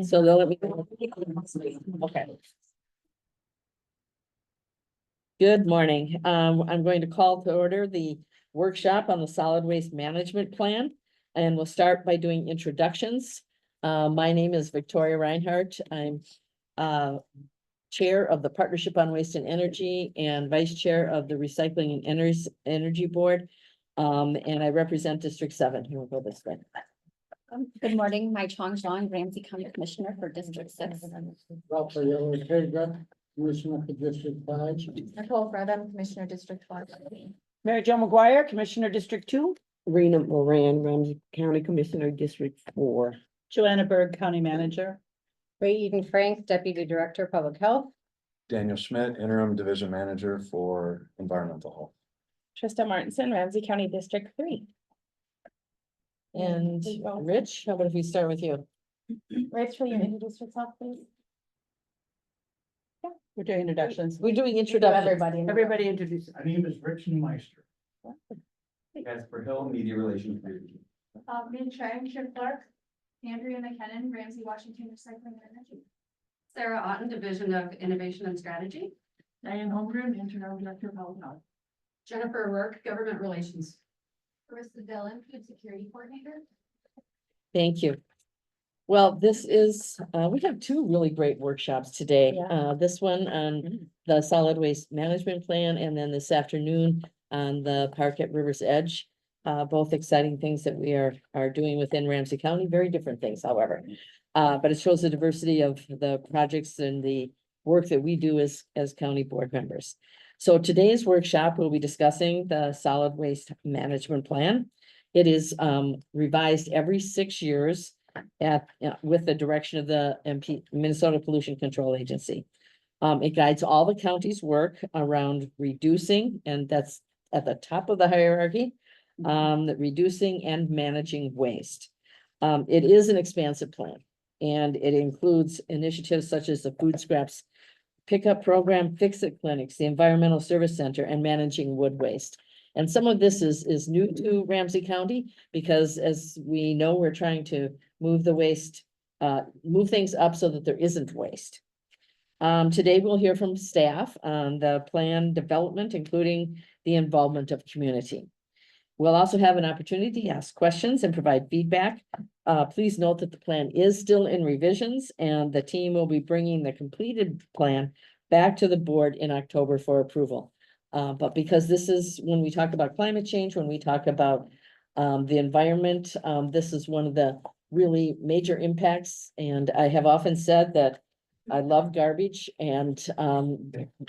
So they'll let me. Okay. Good morning. I'm going to call to order the workshop on the solid waste management plan. And we'll start by doing introductions. My name is Victoria Reinhardt. I'm Chair of the Partnership on Waste and Energy and Vice Chair of the Recycling and Energy Board. And I represent District 7. Here we'll go this way. Good morning, Mai Chong Zhang, Ramsey County Commissioner for District 6. Commissioner for District 5. Nicole Fredham, Commissioner District 5. Mary Jo McGuire, Commissioner District 2. Rena Moran, Ramsey County Commissioner, District 4. Joanna Berg, County Manager. Ray Eden Frank, Deputy Director, Public Health. Daniel Schmidt, Interim Division Manager for Environmental Health. Trista Martinson, Ramsey County District 3. And Rich, how about if we start with you? Rachel, you introduce yourself, please. We're doing introductions. We're doing introductions. Everybody introduce. My name is Rich Meister. Casper Hill, Media Relations Manager. Min Chang, Chip Clark, Andrea McKinnon, Ramsey, Washington, Recycling and Energy. Sarah Otten, Division of Innovation and Strategy. Diane Holmgren, Interim Director of Public Health. Jennifer Rourke, Government Relations. Carissa Dillon, Food Security Coordinator. Thank you. Well, this is, we have two really great workshops today. This one on the solid waste management plan, and then this afternoon on the park at River's Edge. Both exciting things that we are doing within Ramsey County, very different things, however. But it shows the diversity of the projects and the work that we do as county board members. So today's workshop, we'll be discussing the solid waste management plan. It is revised every 6 years with the direction of the Minnesota Pollution Control Agency. It guides all the county's work around reducing, and that's at the top of the hierarchy, reducing and managing waste. It is an expansive plan, and it includes initiatives such as the food scraps pickup program, fix-it clinics, the environmental service center, and managing wood waste. And some of this is new to Ramsey County, because as we know, we're trying to move the waste, move things up so that there isn't waste. Today we'll hear from staff on the plan development, including the involvement of community. We'll also have an opportunity to ask questions and provide feedback. Please note that the plan is still in revisions, and the team will be bringing the completed plan back to the board in October for approval. But because this is when we talk about climate change, when we talk about the environment, this is one of the really major impacts. And I have often said that I love garbage, and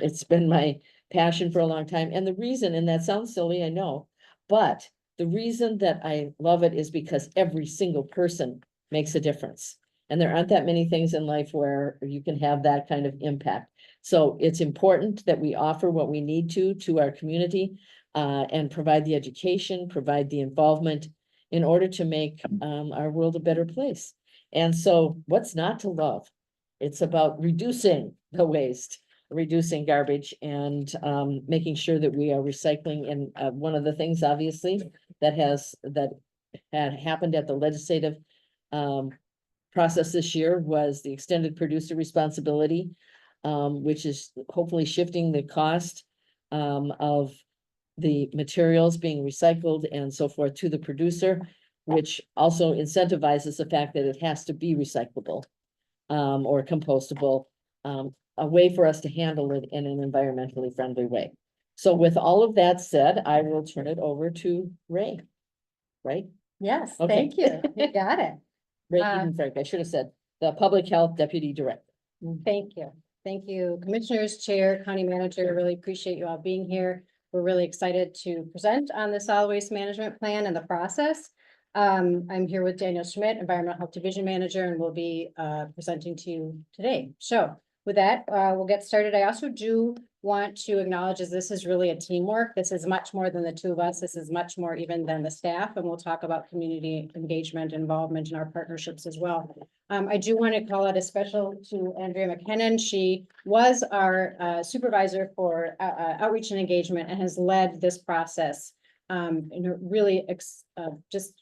it's been my passion for a long time. And the reason, and that sounds silly, I know, but the reason that I love it is because every single person makes a difference. And there aren't that many things in life where you can have that kind of impact. So it's important that we offer what we need to our community and provide the education, provide the involvement in order to make our world a better place. And so what's not to love? It's about reducing the waste, reducing garbage, and making sure that we are recycling. And one of the things, obviously, that had happened at the legislative process this year was the extended producer responsibility, which is hopefully shifting the cost of the materials being recycled and so forth to the producer, which also incentivizes the fact that it has to be recyclable or compostable, a way for us to handle it in an environmentally friendly way. So with all of that said, I will turn it over to Ray. Right? Yes, Okay. thank you. You got it. Ray Eden Frank, I should have said, the Public Health Deputy Director. Thank you. Thank you, Commissioners, Chair, County Manager. Really appreciate you all being here. We're really excited to present on the solid waste management plan and the process. I'm here with Daniel Schmidt, Environmental Health Division Manager, and we'll be presenting to you today. So with that, we'll get started. I also do want to acknowledge as this is really a teamwork. This is much more than the two of us. This is much more even than the staff, and we'll talk about community engagement, involvement in our partnerships as well. I do want to call out a special to Andrea McKinnon. She was our supervisor for outreach and engagement and has led this process in a really just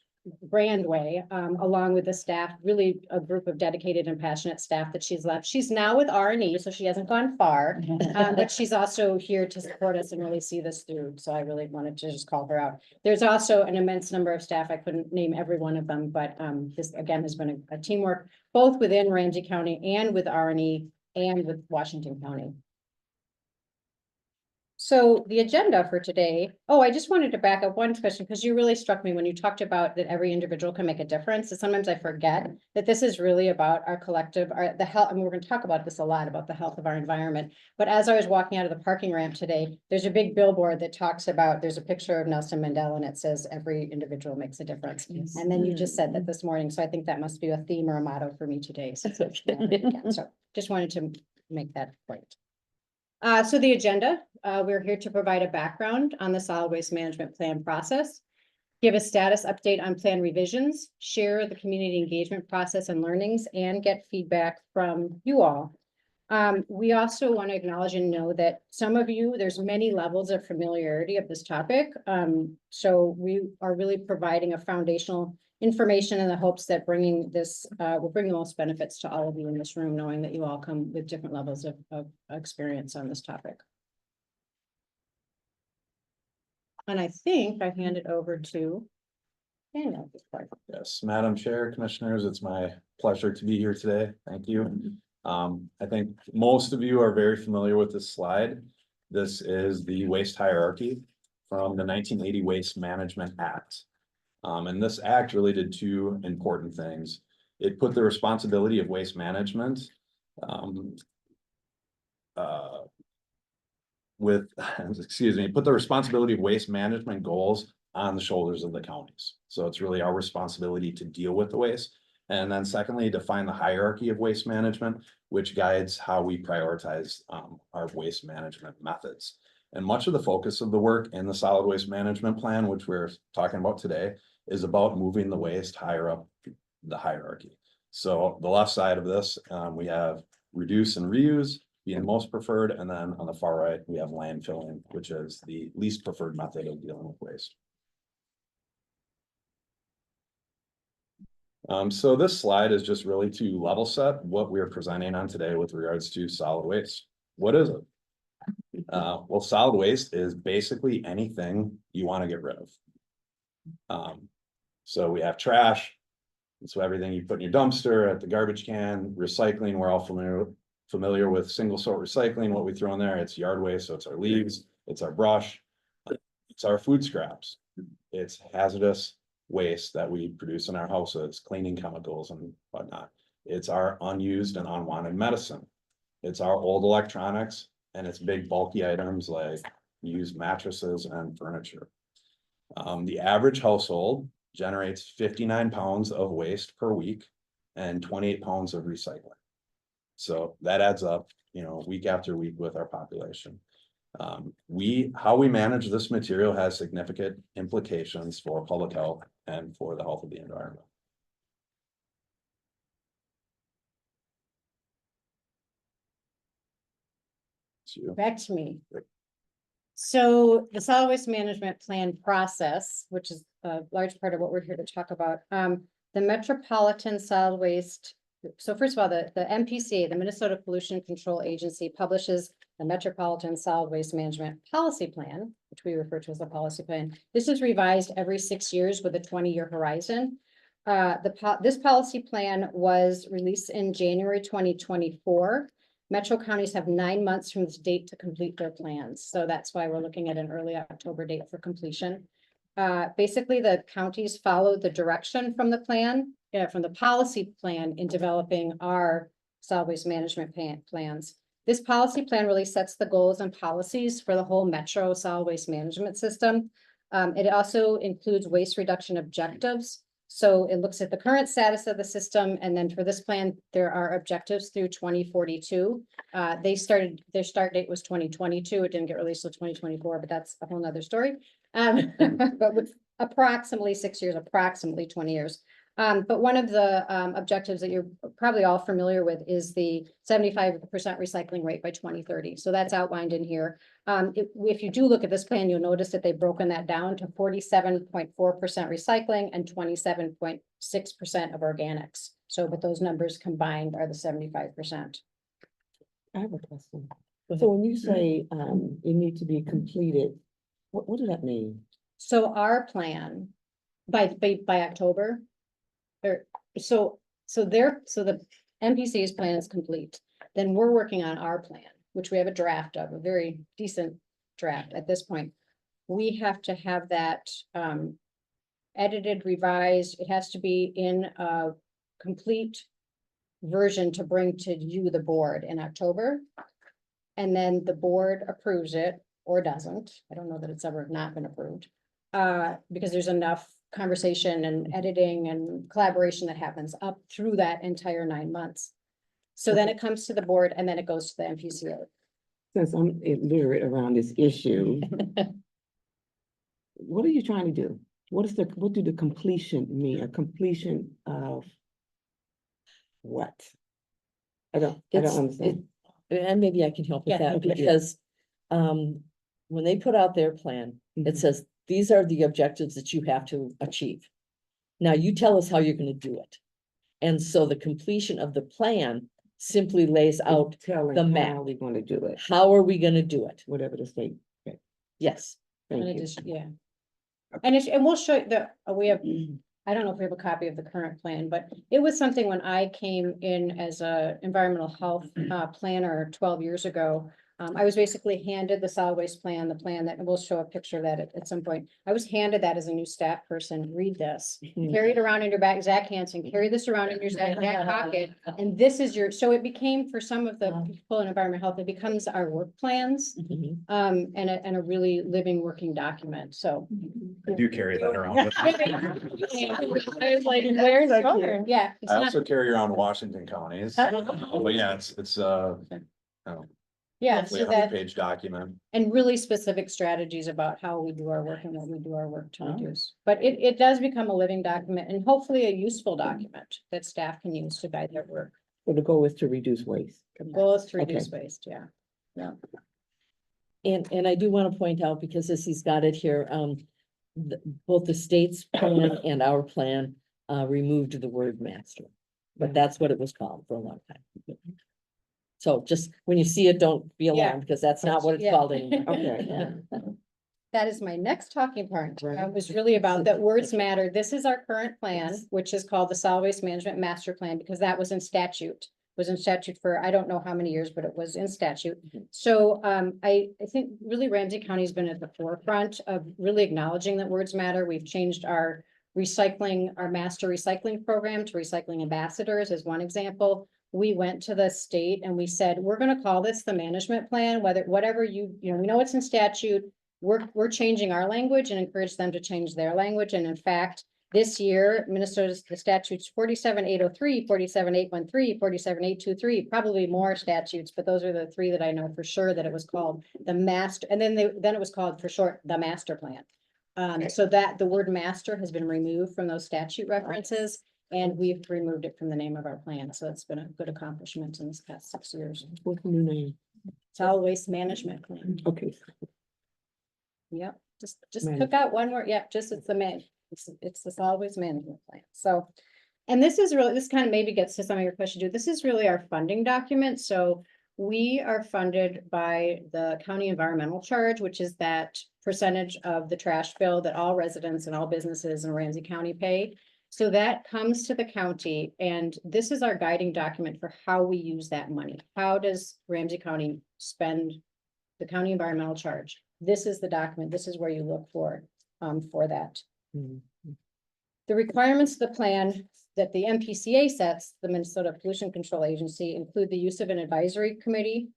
grand way, along with the staff, really a group of dedicated and passionate staff that she's left. She's now with R&E, so she hasn't gone far. But she's also here to support us and really see this through. So I really wanted to just call her out. There's also an immense number of staff. I couldn't name every one of them, but this again has been a teamwork both within Ramsey County and with R&E and with Washington County. So the agenda for today, I just wanted to back up one question because you really struck me when you talked about that every individual can make a difference. And sometimes I forget that this is really about our collective, the health. I mean, we're going to talk about this a lot about the health of our environment. But as I was walking out of the parking ramp today, there's a big billboard that talks about, there's a picture of Nelson Mandela and it says every individual makes a difference. And then you just said that this morning. So I think that must be a theme or a motto for me today. So, so just wanted to make that point. So the agenda, we're here to provide a background on the solid waste management plan process, give a status update on plan revisions, share the community engagement process and learnings, and get feedback from you all. We also want to acknowledge and know that some of you, there's many levels of familiarity of this topic. So we are really providing a foundational information in the hopes that bringing this will bring the most benefits to all of you in this room, knowing that you all come with different levels of experience on this topic. And I think I hand it over to Daniel at this point. Yes, Madam Chair, Commissioners, it's my pleasure to be here today. Thank you. I think most of you are very familiar with this slide. This is the waste hierarchy from the 1980 Waste Management Act. And this act really did two important things. It put the responsibility of waste management put the responsibility of waste management goals on the shoulders of the counties. So it's really our responsibility to deal with the waste. And then secondly, define the hierarchy of waste management, which guides how we prioritize our waste management methods. And much of the focus of the work in the solid waste management plan, which we're talking about today, is about moving the waste higher up the hierarchy. So the left side of this, we have reduce and reuse being most preferred. And then on the far right, we have landfilling, which is the least preferred method of dealing with waste. So this slide is just really to level set what we are presenting on today with regards to solid waste. What is it? Well, solid waste is basically anything you want to get rid of. So we have trash. So everything you put in your dumpster, at the garbage can, recycling, we're all familiar with single sort recycling, what we throw in there, it's yard waste, so it's our leaves, it's our brush, it's our food scraps, it's hazardous waste that we produce in our houses, cleaning chemicals and whatnot. It's our unused and unwanted medicine. It's our old electronics, and it's big bulky items like used mattresses and furniture. The average household generates 59 pounds of waste per week and 28 pounds of recycling. So that adds up, week after week with our population. How we manage this material has significant implications for public health and for the health of the environment. Back to me. So the solid waste management plan process, which is a large part of what we're here to talk about, the Metropolitan Solid Waste. So first of all, the MPCA, the Minnesota Pollution Control Agency, publishes the Metropolitan Solid Waste Management Policy Plan, which we refer to as a policy plan. This is revised every 6 years with a 20-year horizon. This policy plan was released in January 2024. Metro counties have 9 months from this date to complete their plans. So that's why we're looking at an early October date for completion. Basically, the counties followed the direction from the plan, from the policy plan in developing our solid waste management plans. This policy plan really sets the goals and policies for the whole Metro solid waste management system. It also includes waste reduction objectives. So it looks at the current status of the system. And then for this plan, there are objectives through 2042. Their start date was 2022. It didn't get released till 2024, but that's a whole nother story. But with approximately 6 years, approximately 20 years. But one of the objectives that you're probably all familiar with is the 75% recycling rate by 2030. So that's outlined in here. If you do look at this plan, you'll notice that they've broken that down to 47.4% recycling and 27.6% of organics. So, but those numbers combined are the 75%. I have a question. Go So when you say, it need to be completed, what does that mean? So our plan by October. Or, so the MPC's plan is complete. Then we're working on our plan, which we have a draft of, a very decent draft at this point. We have to have that edited, revised. It has to be in a complete version to bring to you, the board, in October. And then the board approves it or doesn't. I don't know that it's ever not been approved. Because there's enough conversation and editing and collaboration that happens up through that entire 9 months. So then it comes to the board and then it goes to the MPCA. Since I'm illiterate around this issue, what are you trying to do? What do the completion mean? A completion of what? I don't understand. And maybe I can help with Yeah, that, okay. because when they put out their plan, it Mhm. says, these are the objectives that you have to achieve. Now you tell us how you're gonna do it. And so the completion of the plan simply lays out, Telling the map. how we're gonna do it, how are we gonna do it? whatever the state. Yes. Thank And it you. is, yeah. And we'll show you we have, I don't know if we have a copy of the current plan, but it was something when I came in as a environmental health planner 12 years ago. I was basically handed the solid waste plan, the plan that, and we'll show a picture of that at some point. I was handed that as a new staff person, read this, Mhm. carry it around in your back, Zach Hansen, carry this around in your back pocket. And this is so it became, for some of the people in environmental health, it becomes our work plans. Mhm. And a really living, working document, so. I do carry that around with me. I was like, where's Roger? Yeah. it's I not- also carry around Washington counties, but yeah, it's Yeah, we so have a that, page document. and really specific strategies about how we do our work and what we do our work to Oh. reduce. But it does become a living document and hopefully a useful document that staff can use to guide their work. So the goal is to reduce waste. The goal is to Okay. reduce waste, yeah. And I do want to point out, because as he's got it here, both the state's plan and our plan removed the word master. But that's what it was called for a long time. So just when you see it, don't be Yeah. alarmed, because that's not what it's Yeah. called anymore. Okay. Yeah. That is my next talking point. Right. It was really about that words matter. This is our current plan, which is called the Solid Waste Management Master Plan, because that was in statute. Was in statute for, I don't know how many years, but it was in statute. So I think really Ramsey County has been at the forefront of really acknowledging that words matter. We've changed our recycling, our master recycling program to recycling ambassadors as one example. We went to the state and we said, we're gonna call this the management plan, whatever we know it's in statute. We're changing our language and encourage them to change their language. And in fact, this year, Minnesota's, the statutes 47,803, 47,813, 47,823, probably more statutes, but those are the three that I know for sure that it was called the master, and then it was called for short, the master plan. So that the word master has been removed from those statute references, and we've removed it from the name of our plan. So it's been a good accomplishment in this past 6 years. What's the new name? Solid waste management plan. Okay. Yep, just Management. took out one word, yep, just it's the solid waste management plan, so. And this is really, this kind of maybe gets to some of your questions too, this is really our funding document, so. We are funded by the county environmental charge, which is that percentage of the trash bill that all residents and all businesses in Ramsey County pay. So that comes to the county, and this is our guiding document for how we use that money. How does Ramsey County spend the county environmental charge? This is the document, this is where you look for that. Mhm. The requirements of the plan that the MPCA sets, the Minnesota Pollution Control Agency, include the use of an advisory committee,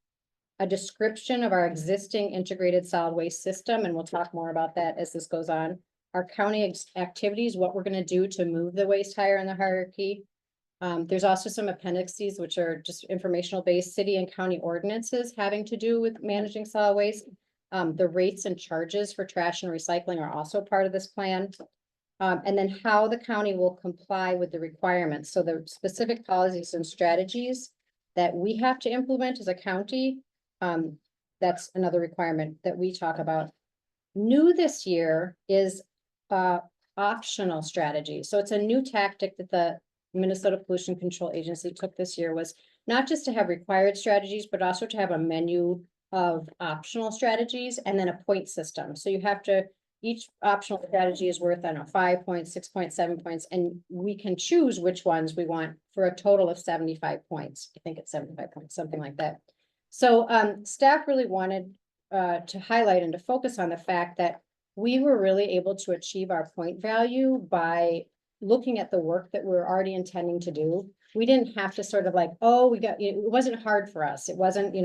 a description of our existing integrated solid waste system, and we'll talk more about that as this goes on. Our county activities, what we're gonna do to move the waste higher in the hierarchy. There's also some appendices, which are just informational based city and county ordinances having to do with managing solid waste. The rates and charges for trash and recycling are also part of this plan. And then how the county will comply with the requirements. So the specific policies and strategies that we have to implement as a county. That's another requirement that we talk about. New this year is optional strategy. So it's a new tactic that the Minnesota Pollution Control Agency took this year, was not just to have required strategies, but also to have a menu of optional strategies and then a point system. So you have to, each optional strategy is worth, I don't know, 5 points, 6 points, 7 points, and we can choose which ones we want for a total of 75 points. I think it's 75 points, something like that. So staff really wanted to highlight and to focus on the fact that we were really able to achieve our point value by looking at the work that we're already intending to do. We didn't have to sort of like, oh, we got, it wasn't hard for us. It wasn't,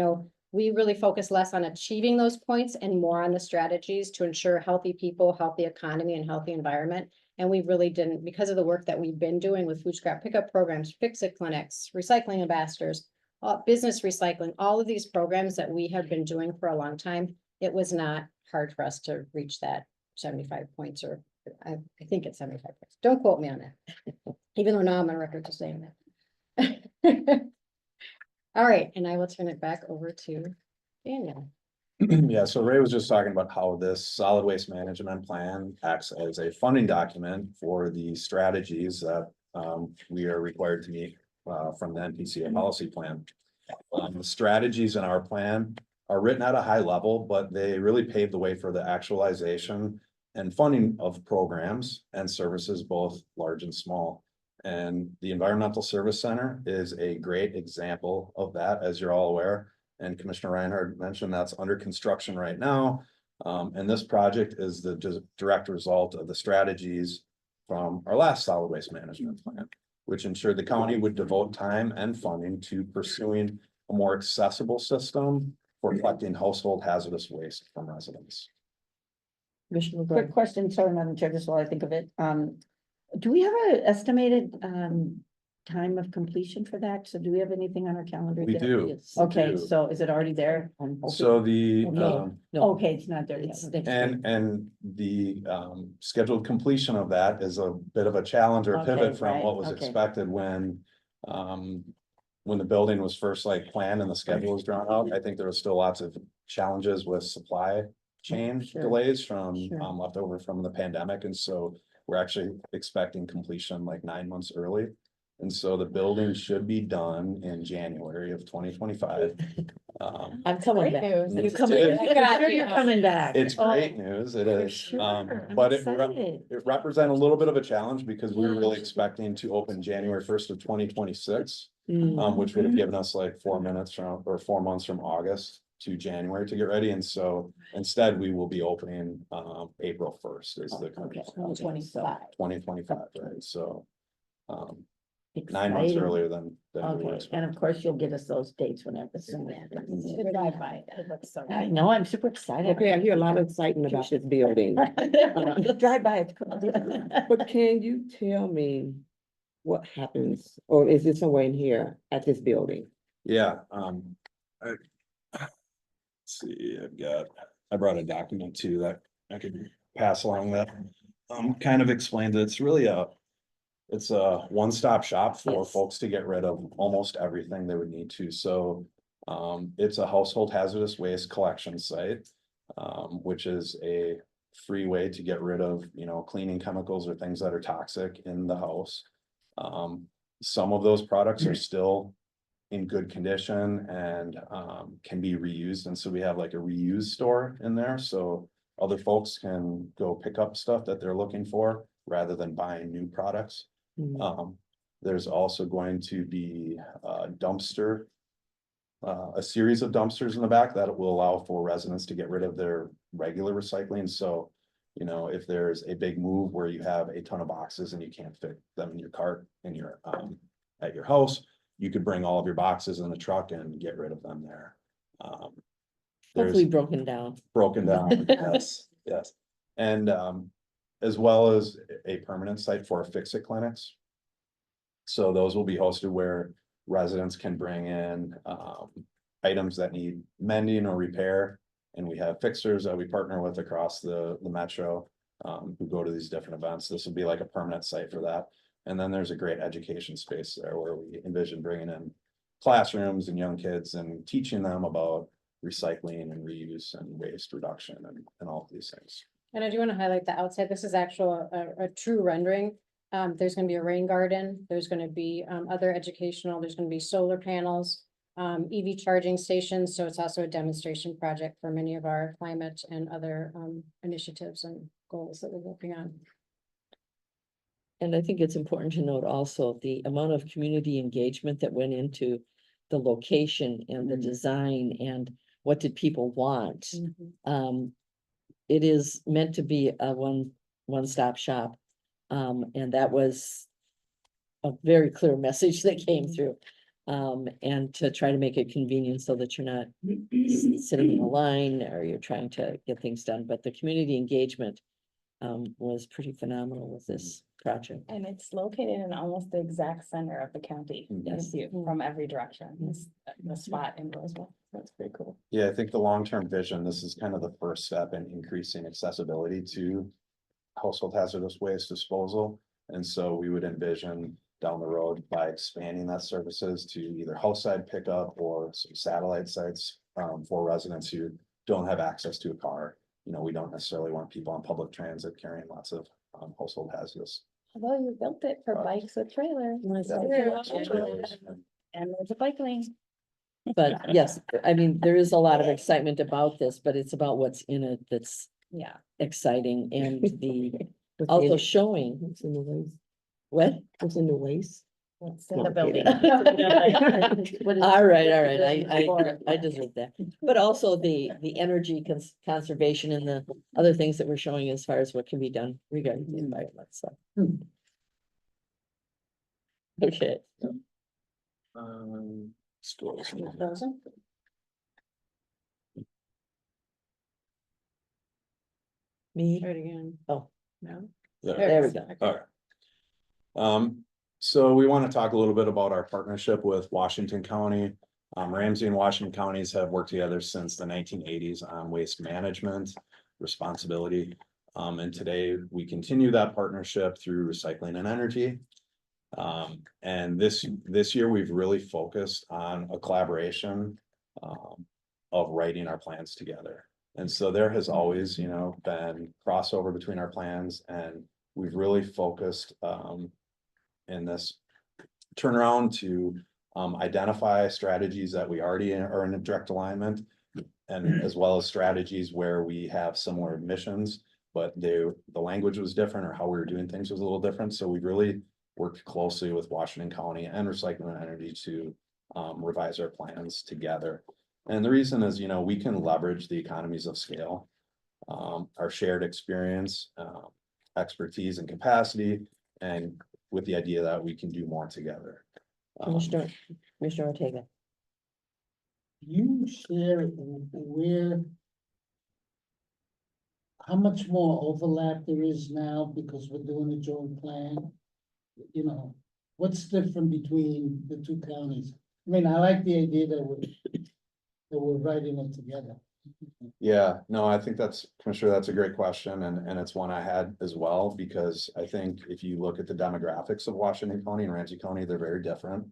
we really focused less on achieving those points and more on the strategies to ensure healthy people, healthy economy, and healthy environment. And we really didn't, because of the work that we've been doing with food scrap pickup programs, fix-it clinics, recycling ambassadors, business recycling, all of these programs that we have been doing for a long time, it was not hard for us to reach that 75 points, or I think it's 75 points. Don't quote me on that, even though now I'm on record to saying that. All right, and I will turn it back over to Daniel. Yeah, so Ray was just talking about how this solid waste management plan acts as a funding document for the strategies that we are required to meet from the NPCA policy plan. The strategies in our plan are written at a high level, but they really pave the way for the actualization and funding of programs and services, both large and small. And the Environmental Service Center is a great example of that, as you're all aware. And Commissioner Reinhardt mentioned that's under construction right now. And this project is the direct result of the strategies from our last solid waste management plan, which ensured the county would devote time and funding to pursuing a more accessible system for collecting household hazardous waste from residents. Commissioner Quick McGuire. question, sorry, Madam Chair, just while I think of it. Do we have an estimated time of completion for that? So do we have anything on our calendar? We yet? do. Yes. we Okay, do. so is it already there? I'm hoping- So the, No, no, Okay, it's not there yet. it's next week. and the scheduled completion of that is a bit of a challenge or a Okay, pivot from right, what was okay. expected when the building was first like planned and the schedule was drawn out. I think there was still lots of challenges with supply chain Sure, delays from sure. leftover from the pandemic, and so we're actually expecting completion like 9 months early. And so the building should be done in January of 2025. I'm coming Great back. news. It's- You coming it- back. Sure, you're coming back. It's Oh, great news, it for is, sure. I'm but excited. it represents a little bit of a challenge because we were really expecting to open January 1st of 2026. Which would have given us like 4 months from August to January to get ready, and so instead we will be opening April 1st is the Okay, so 25. 2025, right, so 9 months Exciting. earlier than we were Okay, expecting. and of course you'll get us those dates whenever. Drive by. It looks so I nice. know, I'm super excited. Okay, I hear a lot of excitement about this building. Drive by. But can you tell me what happens, or is there somewhere in here at this building? Yeah, let's see, I brought a document too that I could pass along that kind of explains it. It's a one-stop shop for Yes. folks to get rid of almost everything they would need to. So it's a household hazardous waste collection site, which is a free way to get rid of, cleaning chemicals or things that are toxic in the house. Some of those products are still in good condition and can be reused. And so we have like a reuse store in there. So other folks can go pick up stuff that they're looking for rather than buying new products. There's also going to be a dumpster, a series of dumpsters in the back that will allow for residents to get rid of their regular recycling. So, if there's a big move where you have a ton of boxes and you can't fit them in your cart in your at your house, you could bring all of your boxes in the truck and get rid of them there. Hopefully There's broken down. broken down, yes, yes. And as well as a permanent site for fix-it clinics. So those will be hosted where residents can bring in items that need mending or repair. And we have fixers that we partner with across the metro who go to these different events. This would be like a permanent site for that. And then there's a great education space there where we envision bringing in classrooms and young kids and teaching them about recycling and reuse and waste reduction and all of these things. And I do want to highlight the outside. This is actual, a true rendering. There's gonna be a rain garden. There's gonna be, other educational, there's gonna be solar panels, EV charging stations. So it's also a demonstration project for many of our climate and other, initiatives and goals that we're working on. And I think it's important to note also the amount of community engagement that went into the location and the design and what did people want. It is meant to be a one-stop shop. And that was a very clear message that came through. And to try to make it convenient so that you're not sitting in a line or you're trying to get things done, but the community engagement was pretty phenomenal with this project. And it's located in almost the exact center of the county. You can Yes. see it from every direction. It's the spot in Roseville. That's pretty cool. Yeah, I think the long-term vision, this is kind of the first step in increasing accessibility to household hazardous waste disposal. And so we would envision down the road by expanding that services to either house side pickup or some satellite sites for residents who don't have access to a car. You know, we don't necessarily want people on public transit carrying lots of household hazardous. Although you built it for Right. bikes with trailer. trailers. And there's a bike lane. But yes, I mean, there is a lot of excitement about this, but it's about what's in it that's Yeah. exciting and the What's also in- showing What's in the waste? what? What's in the waste? What's No, in the I'm building. kidding. All right, I deserve that. But also the energy conservation and the other things that we're showing as far as what can be done regarding the environment, so. Okay, Schools. Frozen? me, Try it again. oh, No? there we go. All right. So we want to talk a little bit about our partnership with Washington County. Ramsey and Washington counties have worked together since the 1980s on waste management responsibility. And today we continue that partnership through recycling and energy. And this year we've really focused on a collaboration of writing our plans together. And so there has always, been crossover between our plans, and we've really focused in this turnaround to identify strategies that we already are in a direct alignment, and as well as strategies where we have similar missions, but the language was different, or how we were doing things was a little different. So we really worked closely with Washington County and Recycling and Energy to revise our plans together. And the reason is, we can leverage the economies of scale, our shared experience, expertise and capacity, and with the idea that we can do more together. Commissioner Ortega. You share where, how much more overlap there is now because we're doing a joint plan? What's different between the two counties? I mean, I like the idea that we're writing it together. Yeah, no, I think Commissioner, that's a great question, and it's one I had as well, because I think if you look at the demographics of Washington County and Ramsey County, they're very different.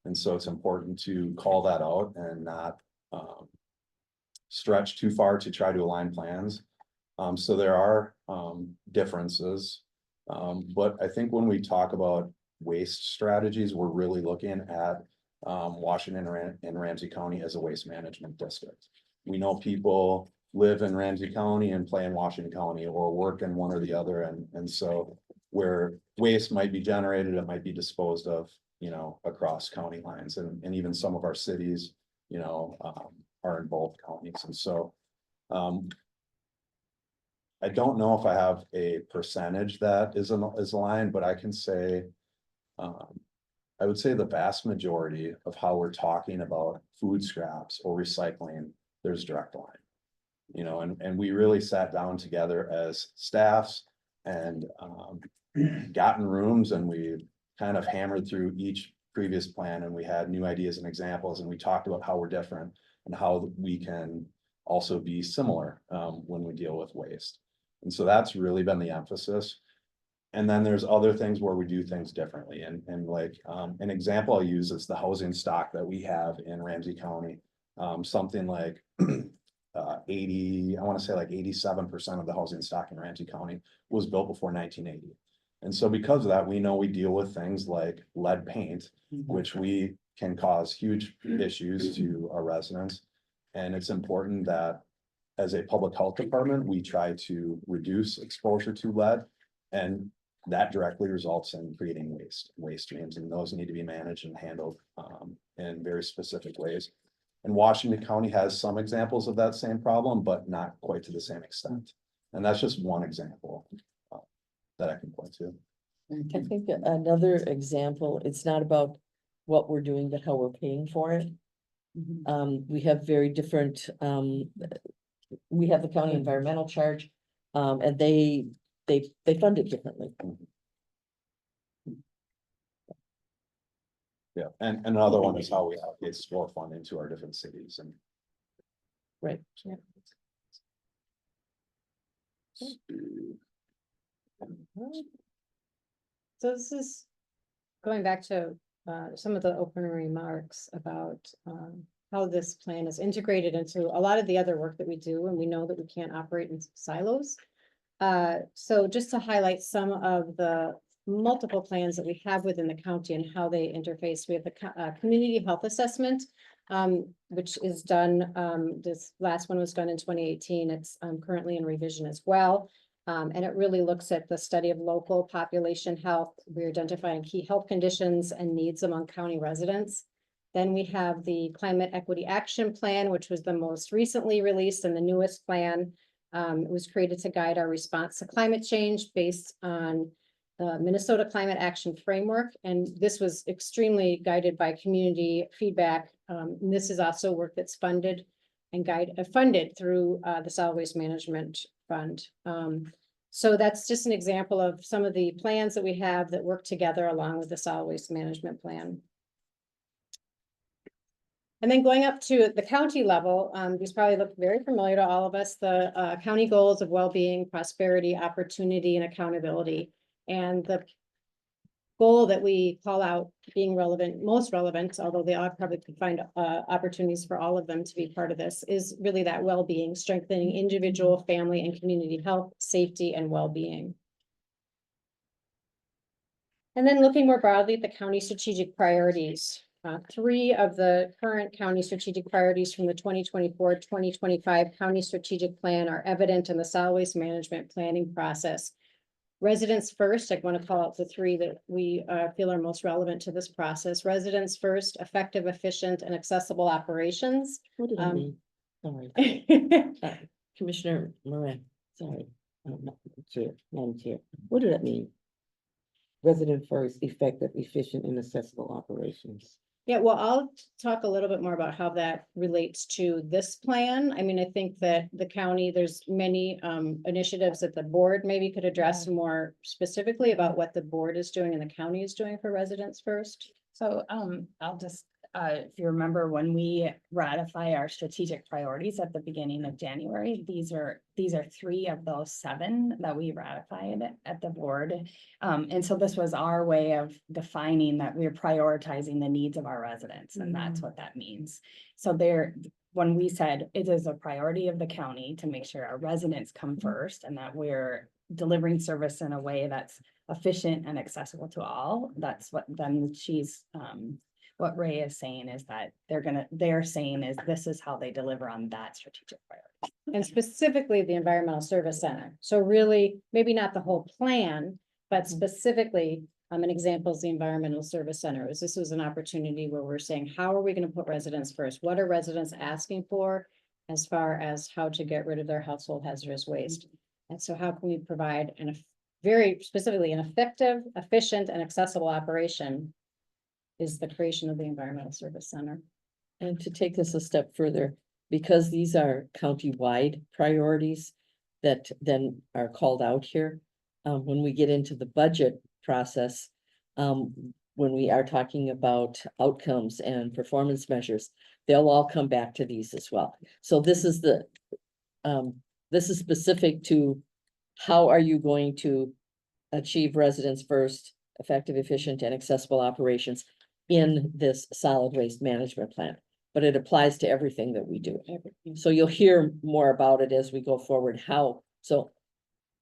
And so it's important to call that out and not stretch too far to try to align plans. So there are differences. But I think when we talk about waste strategies, we're really looking at Washington and Ramsey County as a waste management district. We know people live in Ramsey County and play in Washington County, or work in one or the other. And so where waste might be generated, it might be disposed of, across county lines, and even some of our cities, are in both counties. And so I don't know if I have a percentage that is aligned, but I can say, I would say the vast majority of how we're talking about food scraps or recycling, there's direct line. And we really sat down together as staffs and gotten rooms, and we kind of hammered through each previous plan, and we had new ideas and examples, and we talked about how we're different and how we can also be similar when we deal with waste. And so that's really been the emphasis. And then there's other things where we do things differently, and like, an example I'll use is the housing stock that we have in Ramsey County. Something like, 80, I wanna say like 87% of the housing stock in Ramsey County was built before 1980. And so because of that, we know we deal with things like lead paint, which we can cause huge issues to our residents. And it's important that as a public health department, we try to reduce exposure to lead. And that directly results in creating waste streams, and those need to be managed and handled in very specific ways. And Washington County has some examples of that same problem, but not quite to the same extent. And that's just one example that I can point to. Thank I you. think another example, it's not about what we're doing, but how we're paying for it. We have very different, we have the county environmental charge, and they fund it differently. Yeah, and another one is how we allocate store funding to our different cities and. Right. So this is going back to some of the opening remarks about how this plan is integrated into a lot of the other work that we do, and we know that we can't operate in silos. So just to highlight some of the multiple plans that we have within the county and how they interface, we have the community health assessment, which is done, this last one was done in 2018. It's currently in revision as well. And it really looks at the study of local population health. We're identifying key health conditions and needs among county residents. Then we have the Climate Equity Action Plan, which was the most recently released and the newest plan. It was created to guide our response to climate change based on the Minnesota Climate Action Framework. And this was extremely guided by community feedback. And this is also work that's funded and funded through the Solid Waste Management Fund. So that's just an example of some of the plans that we have that work together along with the Solid Waste Management Plan. And then going up to the county level, these probably look very familiar to all of us, the county goals of well-being, prosperity, opportunity, and accountability. And the goal that we call out being relevant, most relevant, although they all probably could find opportunities for all of them to be part of this, is really that well-being, strengthening individual, family, and community health, safety, and well-being. And then looking more broadly at the county strategic priorities. 3 of the current county strategic priorities from the 2024-2025 county strategic plan are evident in the solid waste management planning process. Residents first, I want to call out the 3 that we feel are most relevant to this process. Residents first, effective, efficient, and accessible operations. What did I mean? Sorry. Commissioner Moran, sorry. Chair, Madam Chair, what did that mean? Resident first, effective, efficient, and accessible operations. Yeah, well, I'll talk a little bit more about how that relates to this plan. I mean, I think that the county, there's many initiatives that the board maybe could address more specifically about what the board is doing and the county is doing for residents first. So, I'll just, if you remember when we ratify our strategic priorities at the beginning of January, these are 3 of those 7 that we ratified at the board. And so this was our way of defining that we're prioritizing the needs of our residents, and that's what that means. So when we said it is a priority of the county to make sure our residents come first and that we're delivering service in a way that's efficient and accessible to all, that's what then what Ray is saying is that they're saying is this is how they deliver on that strategic priority. And specifically the Environmental Service Center. So really, maybe not the whole plan, but specifically, an example is the Environmental Service Center. This was an opportunity where we're saying, how are we going to put residents first? What are residents asking for as far as how to get rid of their household hazardous waste? And so how can we provide very specifically an effective, efficient, and accessible operation is the creation of the Environmental Service Center. And to take this a step further, because these are county-wide priorities that then are called out here, when we get into the budget process, when we are talking about outcomes and performance measures, they'll all come back to these as well. So this is specific to how are you going to achieve residents first, effective, efficient, and accessible operations in this solid waste management plan? But it applies to everything that we do. So you'll hear more about it as we go forward, how, so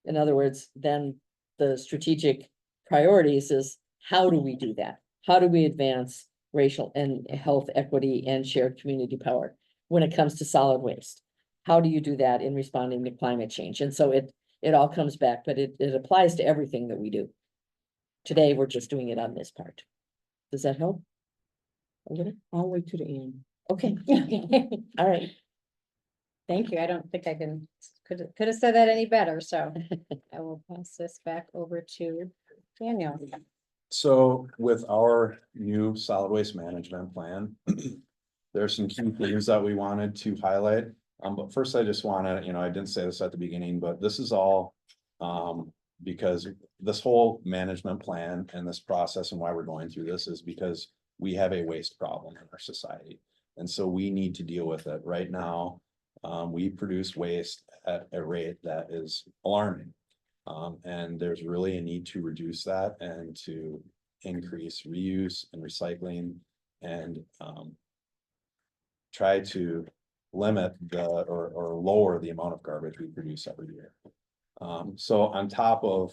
in other words, then the strategic priorities is how do we do that? How do we advance racial and health equity and shared community power when it comes to solid waste? How do you do that in responding to climate change? And so it all comes back, but it applies to everything that we do. Today, we're just doing it on this part. Does that help? A little? All the way to the end. Okay, all right. Thank you. I don't think I could have said that any better, so I will pass this back over to Daniel. So with our new solid waste management plan, there are some key things that we wanted to highlight. But first I just wanna, I didn't say this at the beginning, but this is all, because this whole management plan and this process and why we're going through this is because we have a waste problem in our society. And so we need to deal with it. Right now, we produce waste at a rate that is alarming. And there's really a need to reduce that and to increase reuse and recycling and try to limit or lower the amount of garbage we produce every year. So on top of,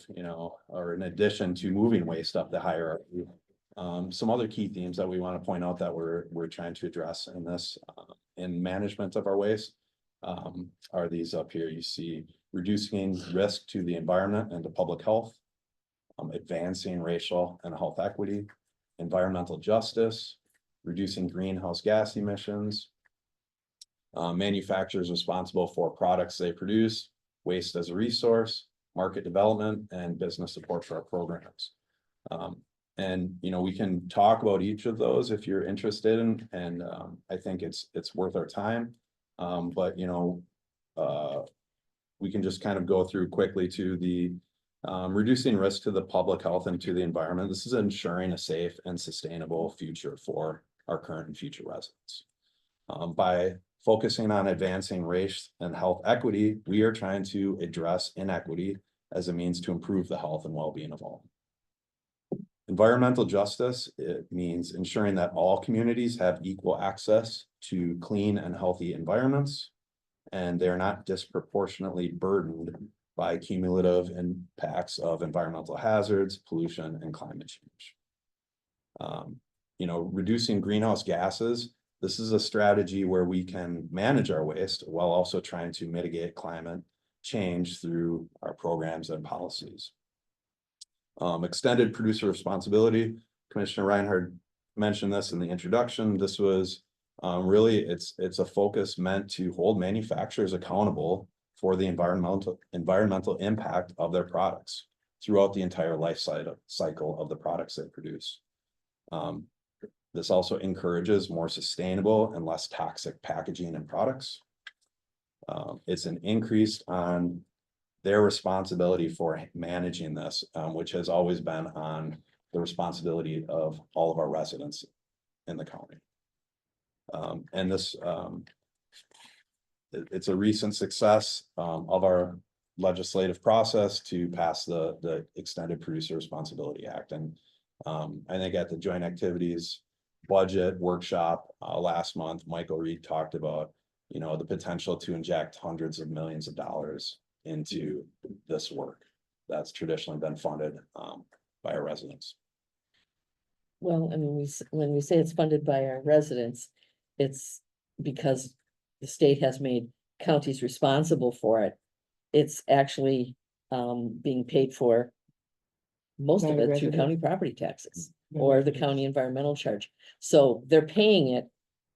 or in addition to moving waste up the hierarchy, some other key themes that we want to point out that we're trying to address in this, in management of our waste, are these up here. You see reducing risk to the environment and to public health, advancing racial and health equity, environmental justice, reducing greenhouse gas emissions, manufacturers responsible for products they produce, waste as a resource, market development, and business support for our programs. And we can talk about each of those if you're interested in, and I think it's worth our time. But we can just kind of go through quickly to the reducing risk to the public health and to the environment. This is ensuring a safe and sustainable future for our current and future residents. By focusing on advancing race and health equity, we are trying to address inequity as a means to improve the health and well-being of all. Environmental justice, it means ensuring that all communities have equal access to clean and healthy environments, and they're not disproportionately burdened by cumulative impacts of environmental hazards, pollution, and climate change. Reducing greenhouse gases, this is a strategy where we can manage our waste while also trying to mitigate climate change through our programs and policies. Extended producer responsibility. Commissioner Reinhardt mentioned this in the introduction. This was really, it's a focus meant to hold manufacturers accountable for the environmental impact of their products throughout the entire life cycle of the products they produce. This also encourages more sustainable and less toxic packaging and products. It's an increase on their responsibility for managing this, which has always been on the responsibility of all of our residents in the county. And this, it's a recent success of our legislative process to pass the Extended Producer Responsibility Act. And I think at the Joint Activities Budget Workshop last month, Michael Reed talked about, the potential to inject hundreds of millions of dollars into this work that's traditionally been funded by our residents. Well, I mean, when we say it's funded by our residents, it's because the state has made counties responsible for it. It's actually being paid for, most of By it through residents. county property taxes By or the residents. county environmental charge. So they're paying it,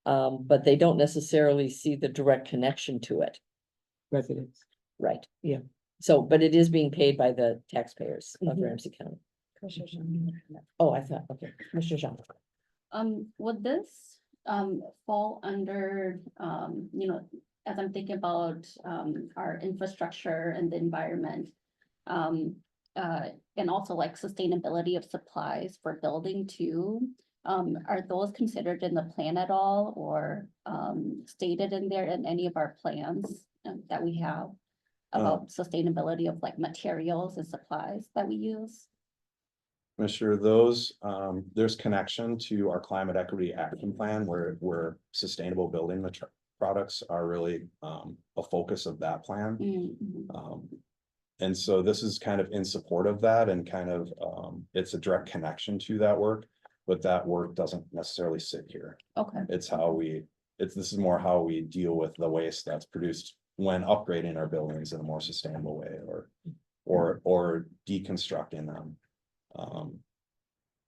but they don't necessarily see the direct connection to it. Residents. Right. Yeah. So, but it is being paid by the taxpayers of Mhm. Ramsey County. Commissioner Jean. Oh, I thought, okay, Mr. Jean. Would this, fall under, as I'm thinking about, our infrastructure and the environment, and also like sustainability of supplies for building too, are those considered in the plan at all or, stated in there in any of our plans that we have? about sustainability of like materials and supplies that we use? Commissioner, those, there's connection to our climate equity action plan where sustainable building products are really, a focus of that plan. Mhm. And so this is kind of in support of that and kind of, it's a direct connection to that work, but that work doesn't necessarily sit here. Okay, It's how this is more how we deal with the waste that's produced when upgrading our buildings in a more sustainable way or deconstructing them.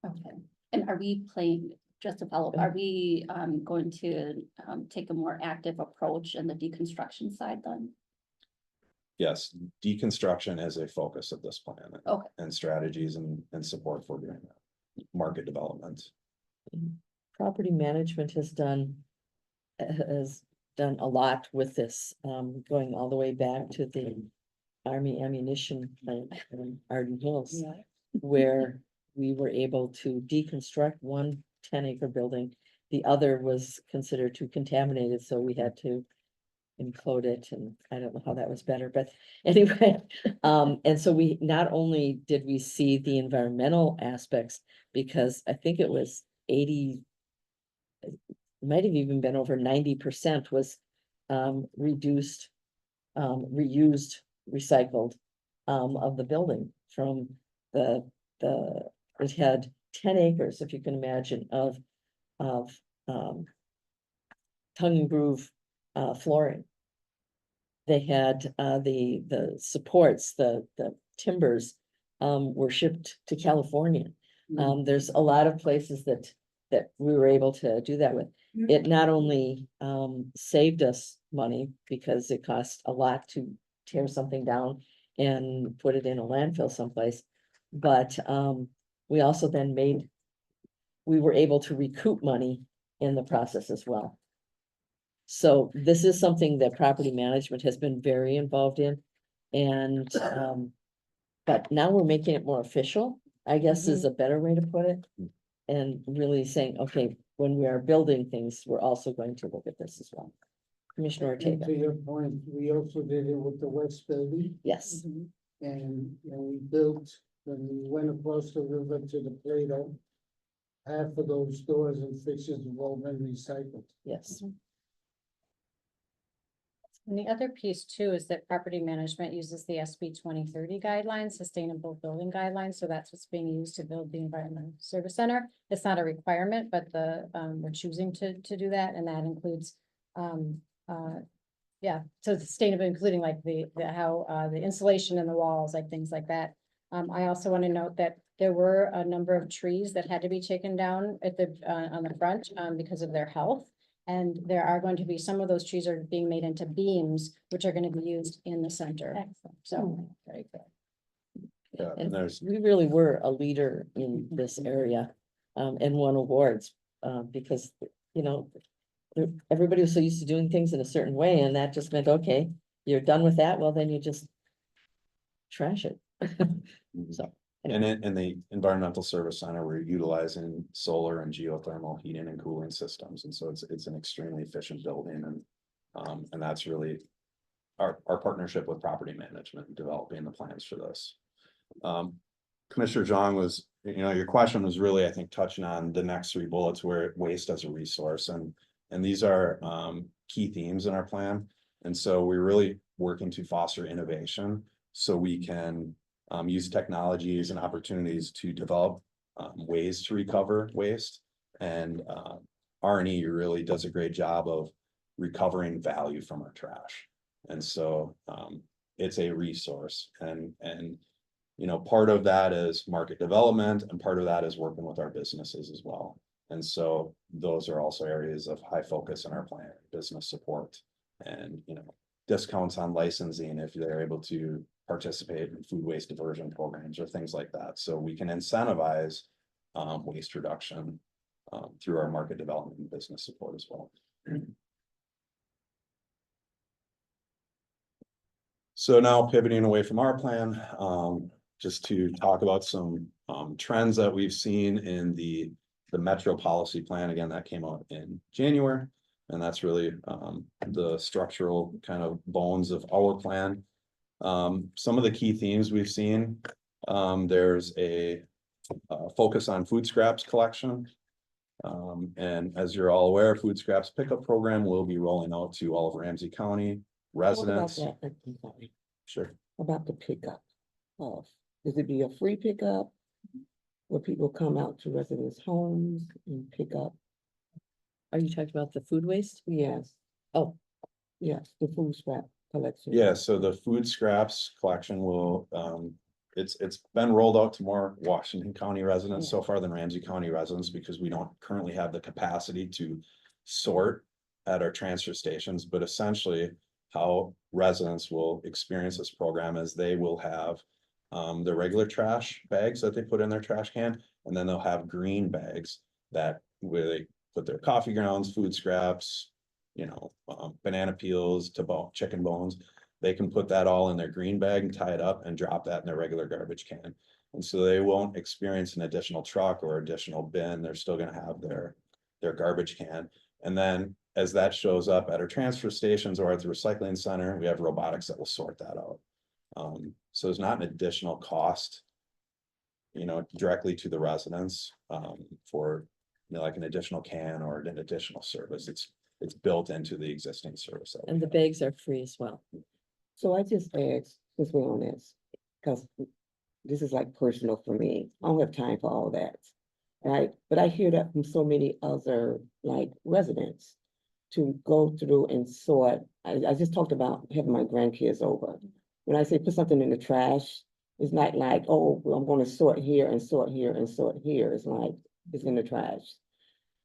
okay. And are we playing, just to follow up, are we going to take a more active approach in the deconstruction side then? Yes, deconstruction is a focus of this plan. Okay. And strategies and support for doing that. Market development. Property management has done a lot with this, going all the way back to the Army ammunition plant in Arden Hills, where we were able to deconstruct one 10-acre building. The other was considered too contaminated, so we had to implode it, and I don't know how that was better, but anyway. And so we, not only did we see the environmental aspects, because I think it was 80, it might have even been over 90% was reduced, reused, recycled of the building from it had 10 acres, if you can imagine, of tongue and groove flooring. They had the supports, the timbers were shipped to California. There's a lot of places that we were able to do that with. It not only saved us money because it cost a lot to tear something down and put it in a landfill someplace, but we also then we were able to recoup money in the process as well. So this is something that property management has been very involved in. And, but now we're making it more official, I guess is a better way to put it. And really saying, okay, when we are building things, we're also going to look at this as well. Commissioner And Ortega, to your point, we also did it with the West Building, yes, and we built, when we went across the river to the Plato, half of those doors and fixtures have all been recycled. yes. And the other piece too is that property management uses the SB 2030 guidelines, sustainable building guidelines, so that's what's being used to build the environmental service center. It's not a requirement, but we're choosing to do that, and that includes yeah, so sustainable, including like the insulation in the walls, like things like that. I also want to note that there were a number of trees that had to be taken down at the on the front because of their health. And there are going to be, some of those trees are being made into beams, which are going to be used in the center. Excellent. So, very good. Yeah, and there's, We really were a leader in this area, and won awards, because, you know, everybody was so used to doing things in a certain way, and that just meant, okay, you're done with that, well, then you just trash it. So, and in the environmental service center, we're utilizing solar and geothermal heating and cooling systems. And so it's an extremely efficient building, and that's really our partnership with property management, developing the plans for this. Commissioner Zhang was, your question was really, I think, touching on the next three bullets where waste as a resource, and these are key themes in our plan. And so we're really working to foster innovation so we can use technologies and opportunities to develop ways to recover waste. And R&E really does a great job of recovering value from our trash. And so it's a resource, and part of that is market development, and part of that is working with our businesses as well. And so those are also areas of high focus in our plan: business support and, discounts on licensing if they're able to participate in food waste diversion programs or things like that. So we can incentivize waste reduction through our market development and business support as well. So now pivoting away from our plan, just to talk about some trends that we've seen in the Metro Policy Plan. Again, that came out in January, and that's really the structural kind of bones of our plan. Some of the key themes we've seen, there's a focus on food scraps collection. And as you're all aware, food scraps pickup program will be rolling out to all of Ramsey County What about residents. that? I'm sorry. Sure. About the pickup of, does it be a free pickup? Where people come out to residents' homes and pick up? Are you talking about the food waste? Yes. Oh. Yes, the food scrap collection. Yeah, so the food scraps collection will, it's been rolled out to more Washington County residents so far than Ramsey County residents, because we don't currently have the capacity to sort at our transfer stations, but essentially how residents will experience this program is they will have their regular trash bags that they put in their trash can, and then they'll have green bags that where they put their coffee grounds, food scraps, banana peels to chicken bones. They can put that all in their green bag and tie it up and drop that in their regular garbage can. And so they won't experience an additional truck or additional bin. They're still gonna have their garbage can. And then as that shows up at our transfer stations or at the recycling center, we have robotics that will sort that out. So it's not an additional cost, directly to the residents, for, like an additional can or an additional service. It's built into the existing service. that we And the have. bags are free as well. So I just asked, since we're on this, because this is like personal for me. I don't have time for all that. Right? But I hear that from so many other like residents to go through and sort. I just talked about having my grandkids over. When I say put something in the trash, it's not like, oh, well, I'm going to sort here and sort here and sort here. It's like, it's in the trash.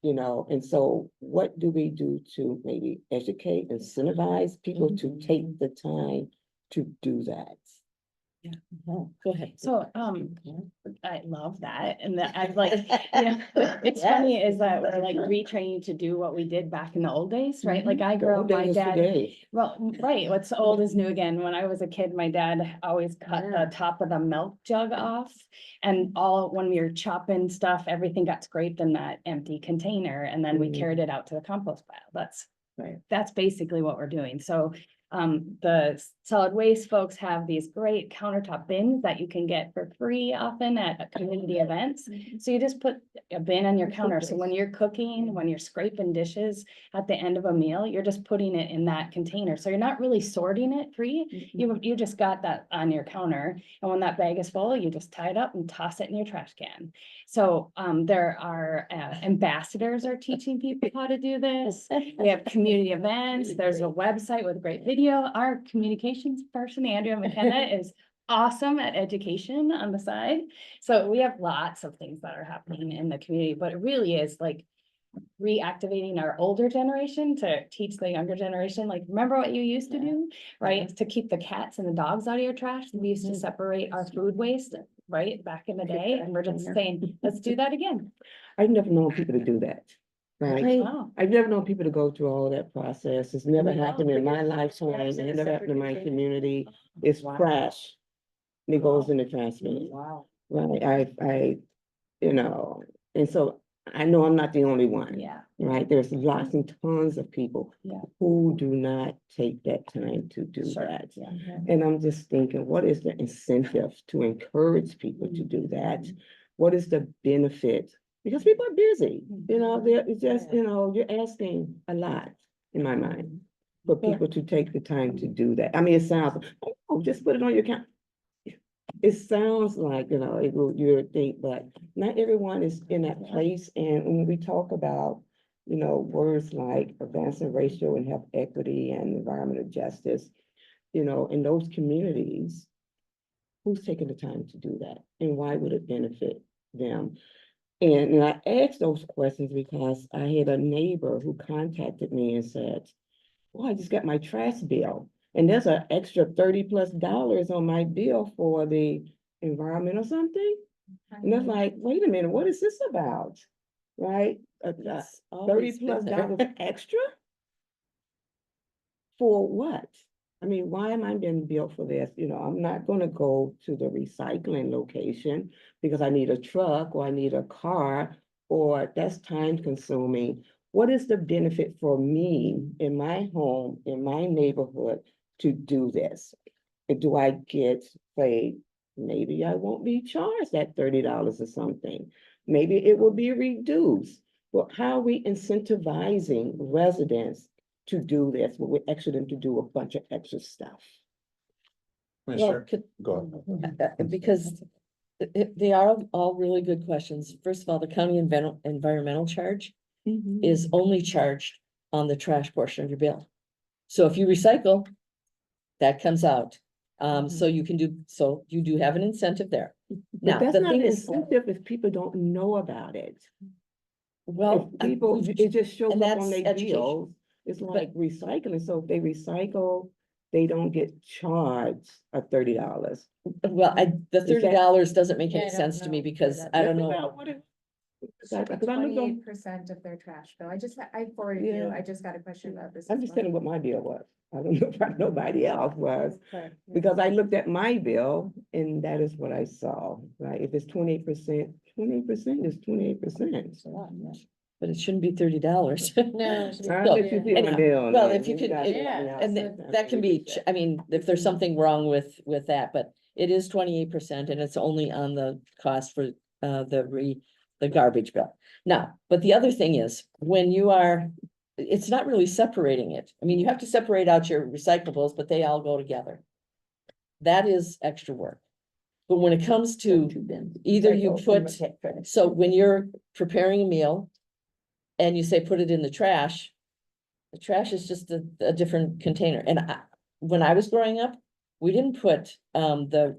And so what do we do to maybe educate, incentivize people to take the time to do that? Go ahead. So, I love that, and that I've like, it's funny is that we're like retraining to do what we did back in the old days, right? Like I grew up, my dad, well, right, what's old is new again. When I was a kid, my dad always cut the top of the milk jug off. And when we were chopping stuff, everything got scraped in that empty container, and then we carried it out to the compost pile. That's basically what we're doing. So the solid waste folks have these great countertop bins that you can get for free often at community events. So you just put a bin on your counter. So when you're cooking, when you're scraping dishes at the end of a meal, you're just putting it in that container. So you're not really sorting it free. You just got that on your counter. And when that bag is full, you just tie it up and toss it in your trash can. So there are ambassadors are teaching people how to do this. We have community events. There's a website with great video. Our communications person, Andrea McKenna, is awesome at education on the side. So we have lots of things that are happening in the community, but it really is like reactivating our older generation to teach the younger generation, like, remember what you used to do, right? To keep the cats and the dogs out of your trash. We used to separate our food waste, right, back in the day, and we're just saying, let's do that again. I've never known people to do that. Right? Wow. I've never known people to go through all that process. It's never happened in my lifetime. It never happened in my community. It's trash. And it goes in the trash bin. Wow. Right? And so I know I'm not the only one. Yeah. Right? There's lots and tons of people who do not take that time to do that. Yeah. And I'm just thinking, what is the incentive to encourage people to do that? What is the benefit? Because people are busy, it's just, you're asking a lot in my mind for people to take the time to do that. I mean, it sounds, just put it on your account. It sounds like, you would think, but not everyone is in that place. And when we talk about, words like advancing racial and health equity and environmental justice, in those communities, who's taking the time to do that? And why would it benefit them? And I asked those questions because I had a neighbor who contacted me and said, well, I just got my trash bill. And there's an extra $30+ on my bill for the environment or something. And it's like, wait a minute, what is this about? Right? $30+ extra? For what? I mean, why am I being billed for this? I'm not gonna go to the recycling location because I need a truck or I need a car, or that's time consuming. What is the benefit for me in my home, in my neighborhood to do this? do I get, say, maybe I won't be charged that $30 or something. Maybe it will be reduced. Well, how are we incentivizing residents to do this? Well, we're actually them to do a bunch of extra stuff. Well, Commissioner, go ahead. because they are all really good questions. First of all, the county environmental charge is only charged on the trash portion of your bill. So if you recycle, that comes out. So you can do, so you do have an incentive there. But Now, that's the not thing an is, incentive if people don't know about it. well, If people, it just shows and up on that's their education. bills. It's like recycling. So if they recycle, they don't get charged a $30. well, the that- $30 doesn't make Yeah, any I don't sense to me know. because That's I don't That's know. about what it- Should be because I looked on- 28% of their trash bill. I forwarded you, Yeah. I just got a question about this. I'm as just well. telling what my bill was. I don't know if nobody else was. Correct, yeah. Because I looked at my bill and that is what I saw, right? If it's 28% is 28%. But it shouldn't be $30. No. I'll let you see my anyhow, bill. well, then. if you could- got it- something else. And that can be, I mean, if there's something wrong with that, but it is 28% and it's only on the cost for the garbage bill. Now, but the other thing is, when you are, it's not really separating it. I mean, you have to separate out your recyclables, but they all go together. That is extra work. But when it comes to either you put, so when you're preparing a meal and you say, put it in the trash is just a different container. And when I was growing up, we didn't put the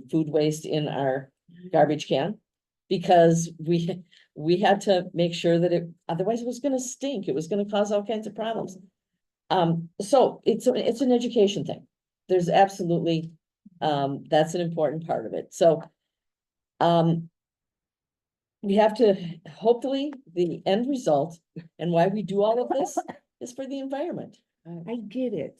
food waste in our garbage can because we had to make sure that otherwise it was gonna stink. It was gonna cause all kinds of problems. So it's an education thing. There's absolutely, that's an important part of it. So we have to, hopefully, the end result and why we do all of this is for the environment. I get it,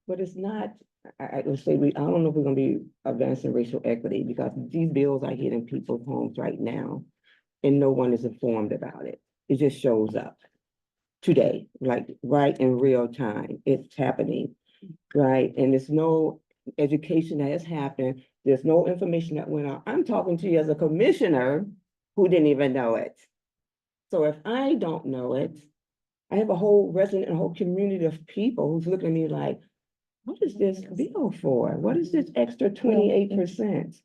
but it's not, I would say I don't know if we're gonna be advancing racial equity because these bills are hitting people's homes right now. And no one is informed about it. It just shows up today, like right in real time. It's happening, right? And there's no education that has happened. There's no information that went out. I'm talking to you as a commissioner who didn't even know it. So if I don't know it, I have a whole resident, a whole community of people who's looking at me like, what is this bill for? What is this extra 28%?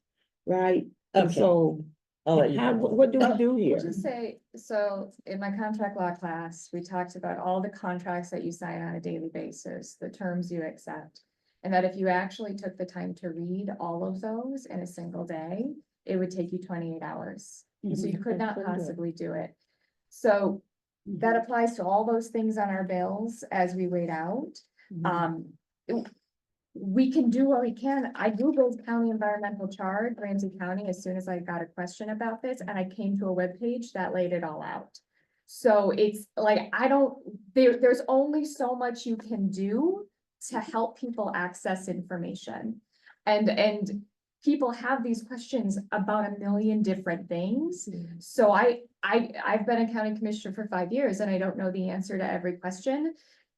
Right? And Okay. so I'll let you how, know. what do we do We'll here? just say, so in my contract law class, we talked about all the contracts that you sign on a daily basis, the terms you accept. And that if you actually took the time to read all of those in a single day, it would take you 28 hours. So you could not possibly do it. So that applies to all those things on our bills as we wait out. We can do what we can. I Googled county environmental charge, Ramsey County, as soon as I got a question about this, and I came to a webpage that laid it all out. So it's like, there's only so much you can do to help people access information. And people have these questions about a million different things. So I've been a county commissioner for 5 years and I don't know the answer to every question.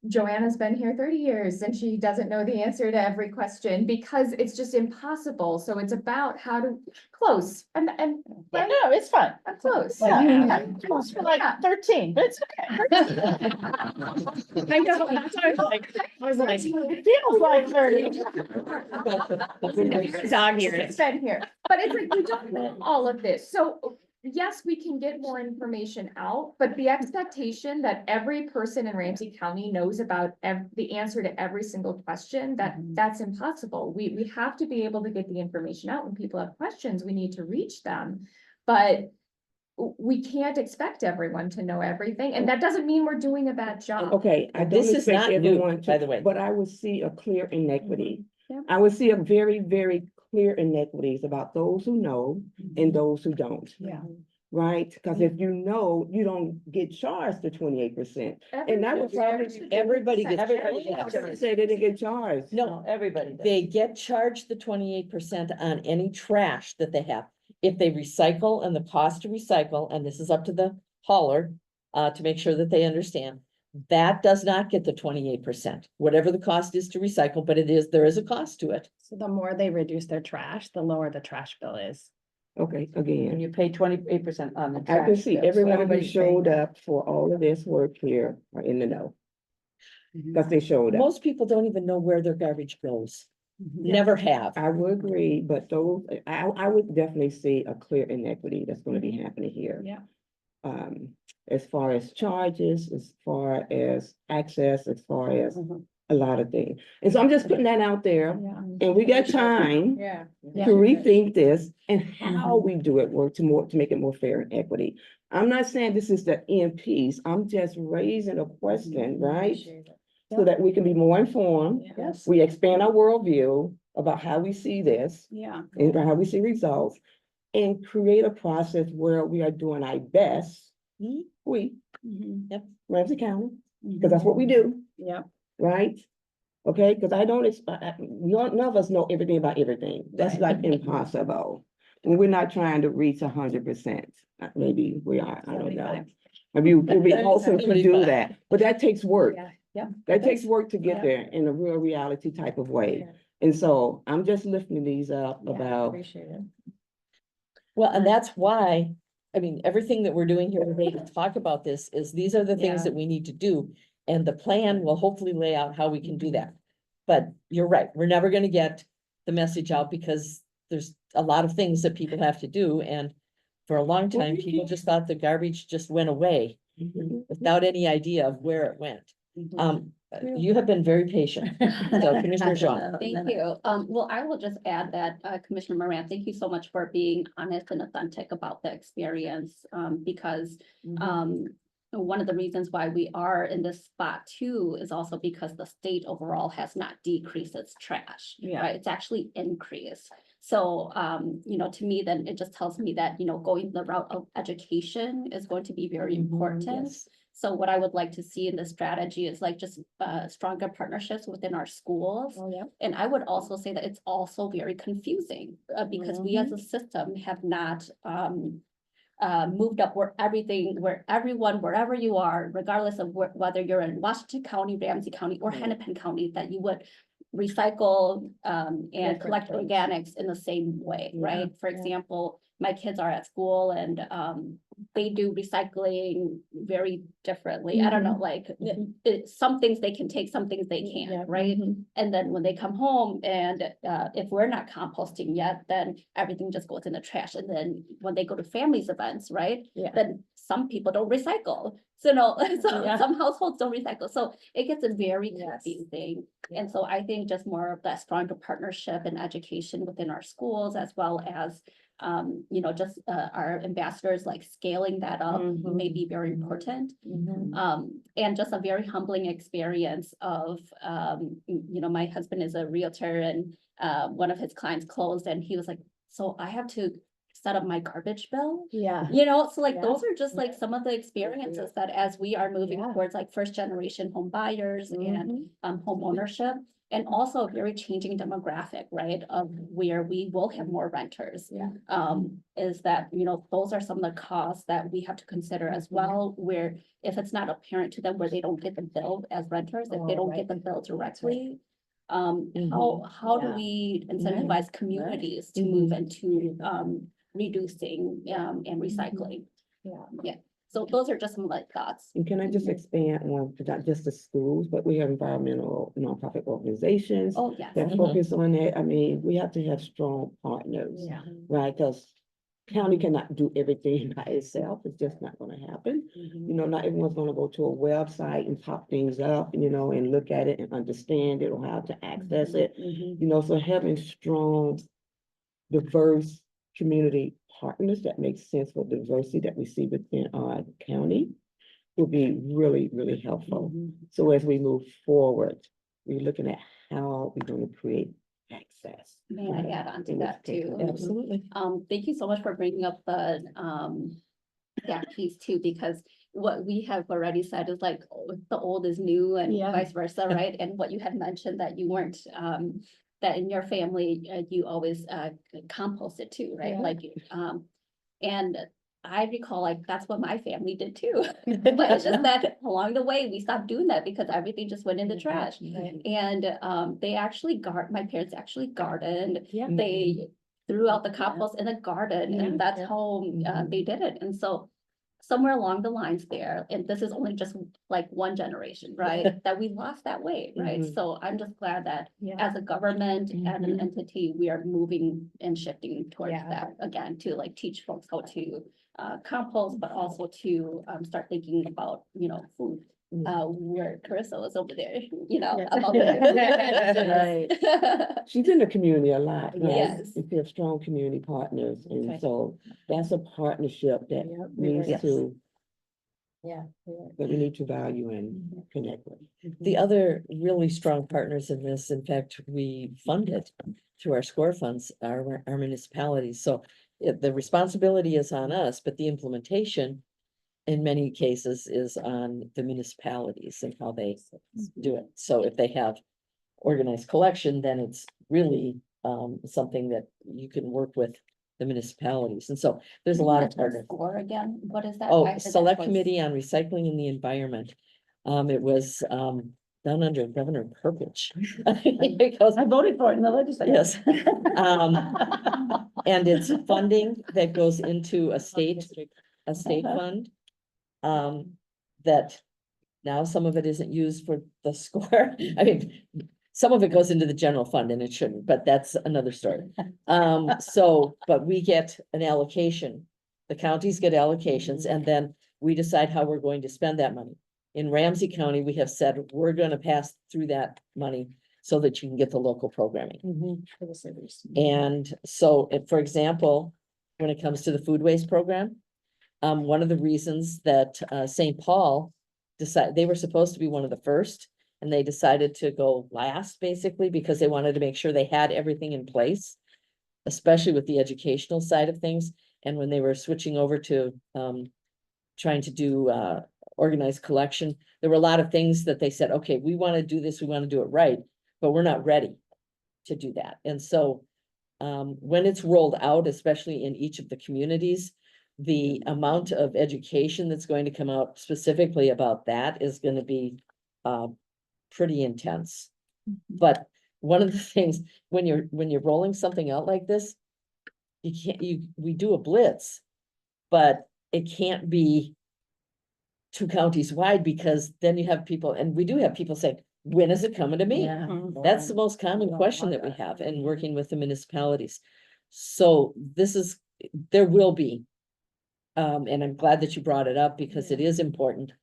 Joanna's been here 30 years and she doesn't know the answer to every question because it's just impossible. So it's about how to close and Yeah, no, it's fun. I'm close. Yeah, I'm close for like 13, but it's okay. I know, that's what I was like, it feels like 30. Dog ears. It's been here, but it's like, we don't know all of this. So yes, we can get more information out, but the expectation that every person in Ramsey County knows about the answer to every single question, that's impossible. We have to be able to get the information out. When people have questions, we need to reach them. But we can't expect everyone to know everything, and that doesn't mean we're doing a bad job. Okay, I don't This is expect not new, everyone by to, the way. but I would see a clear inequity. Yeah. I would see a very, very clear inequities about those who know and those who don't. Yeah. Right? Because if you know, you don't get charged the 28%. And that was probably. Everybody gets Everybody say they didn't get charged. No, everybody does. they get charged the 28% on any trash that they have. If they recycle and the cost to recycle, and this is up to the hauler, to make sure that they understand, that does not get the 28%, whatever the cost is to recycle, but there is a cost to it. So the more they reduce their trash, the lower the trash bill is. Okay, And again, you pay 28% on the I can trash see bill, so everyone who everybody's paying showed up for all of this work here are in the know, Mhm. because they showed up. Most people don't even know where their garbage goes, Mhm. never have. I would agree, but those, I would definitely see a clear inequity that's gonna be happening here. Yeah. As far as charges, as far as access, as far as Mhm. a lot of things. And so I'm just putting that out there, Yeah. and we got time Yeah. Yeah. to rethink this and how we do it, work to make it more fair and equity. I'm not saying this is the end piece, I'm just raising a question, right? So that we can be more informed, Yes. we expand our worldview about how we see this Yeah. and how we see results. And create a process where we are doing our best, Mhm. we, Mhm. Ramsey County, because that's what we do, Yeah. right? Okay, because I don't expect, none of us know everything about everything. That's like impossible. And we're not trying to reach 100%. Maybe we are, I don't know. 75. Maybe it would be awesome to do 75. that, but that takes work. Yeah. Yeah. That takes work to get Yeah. there in a real reality type of way. Yeah. And so I'm just lifting these up Yeah, about, Appreciate it. Well, and that's why, I mean, everything that we're doing here today to talk about this is, these are the things Yeah. that we need to do. And the plan will hopefully lay out how we can do that. But you're right, we're never gonna get the message out because there's a lot of things that people have to do, and for a long time, people just thought the garbage just went away without any idea of where it went. You have been very patient, so Commissioner Jean. Thank you. Well, I will just add that, Commissioner Moran, thank you so much for being honest and authentic about the experience. Because, one of the reasons why we are in this spot too is also because the state overall has not decreased its trash. Yeah. Right? It's actually increased. So, to me, then it just tells me that, going the route of education is going to be very important. Yes. So what I would like to see in this strategy is like just stronger partnerships within our schools. Oh, yeah. And I would also say that it's also very confusing because we as a system have not moved up where everyone, wherever you are, regardless of whether you're in Washington County, Ramsey County, or Hennepin County, that you would recycle and Different collect things. organics in the same way, right? For example, my kids are at school and they do recycling very differently. I don't know, like some things they can take, some things they can't, right? And then when they come home and if we're not composting yet, then everything just goes in the trash. And then when they go to families events, right? Yeah. Then some people don't recycle. So some households don't recycle. So it gets very confusing. And so I think just more of that stronger partnership and education within our schools, as well as just our ambassadors, like scaling that up may be very important. And just a very humbling experience of, my husband is a realtor and one of his clients closed and he was like, so I have to set up my garbage bill. Yeah. So like, those are just like some of the experiences that as we are moving towards like first generation home buyers and home ownership. And also a very changing demographic, right, of where we will have more renters. Is that, those are some of the costs that we have to consider as well, where if it's not apparent to them where they don't get the bill as renters, if they don't get the bill directly. How do we incentivize communities to move into reducing and recycling? Yeah. So those are just some like thoughts. and can I just expand on, not just the schools, but we have environmental nonprofit organizations Oh, yes. that focus on that. I mean, we have to have strong partners, right? Because county cannot do everything by itself. It's just not gonna happen. Not everyone's gonna go to a website and pop things up, and look at it and understand it or how to access it. So having strong, diverse community partners that make sense for the diversity that we see within our county will be really, really helpful. So as we move forward, we're looking at how we're going to create access. May I add on to that too? Absolutely. Thank you so much for bringing up the that piece too, because what we have already said is like the old is new and vice versa, right? And what you had mentioned that you weren't that in your family you always composted too, right? Like and I recall like that's what my family did too. But it's just that along the way, we stopped doing that because everything just went in the trash. And they actually my parents actually gardened. Yeah. They threw out the compost in the garden, and that's how they did it. And so somewhere along the lines there, and this is only just like one generation, right? That we lost that way, right? Mhm. So I'm just glad that Yeah. as a government and an Mhm. entity, we are moving and shifting towards Yeah. that again, to like teach folks how to compost, but also to start thinking about, food. Where Carissa was over there, Yes. about Right. the. She's in the community a lot, right? Yes. We have strong community partners, Okay. and so that's a partnership that Yep, we needs were- to, Yeah. that we need to value and connect with. The other really strong partners in this, in fact, we funded through our SCORE funds, our municipalities, so the responsibility is on us, but the implementation in many cases is on the municipalities and how they do it. So if they have organized collection, then it's really something that you can work with the municipalities. And so there's a lot of partners. Or again, what is that? I Oh, heard that Select was- Committee on Recycling and the Environment. It was done under Governor Perpich. Because, I voted for it in the legislature. yes. And it's funding that goes into a state fund. That now some of it isn't used for the SCORE. I mean, some of it goes into the general fund and it shouldn't, but that's another story. So, but we get an allocation. The counties get allocations, and then we decide how we're going to spend that money. In Ramsey County, we have said, we're gonna pass through that money so that you can get the local programming. For the cities. And so, for example, when it comes to the food waste program, one of the reasons that St. Paul decided, they were supposed to be one of the first, and they decided to go last, basically, because they wanted to make sure they had everything in place, especially with the educational side of things. And when they were switching over to trying to do organized collection, there were a lot of things that they said, okay, we want to do this, we want to do it right, but we're not ready to do that. And so when it's rolled out, especially in each of the communities, the amount of education that's going to come out specifically about that is going to be pretty intense. But one of the things, when you're rolling something out like this, we do a blitz, but it can't be 2 counties wide, because then you have people, and we do have people say, when is it coming to me? That's the most common question that we have in working with the municipalities. So there will be, and I'm glad that you brought it up because it is important.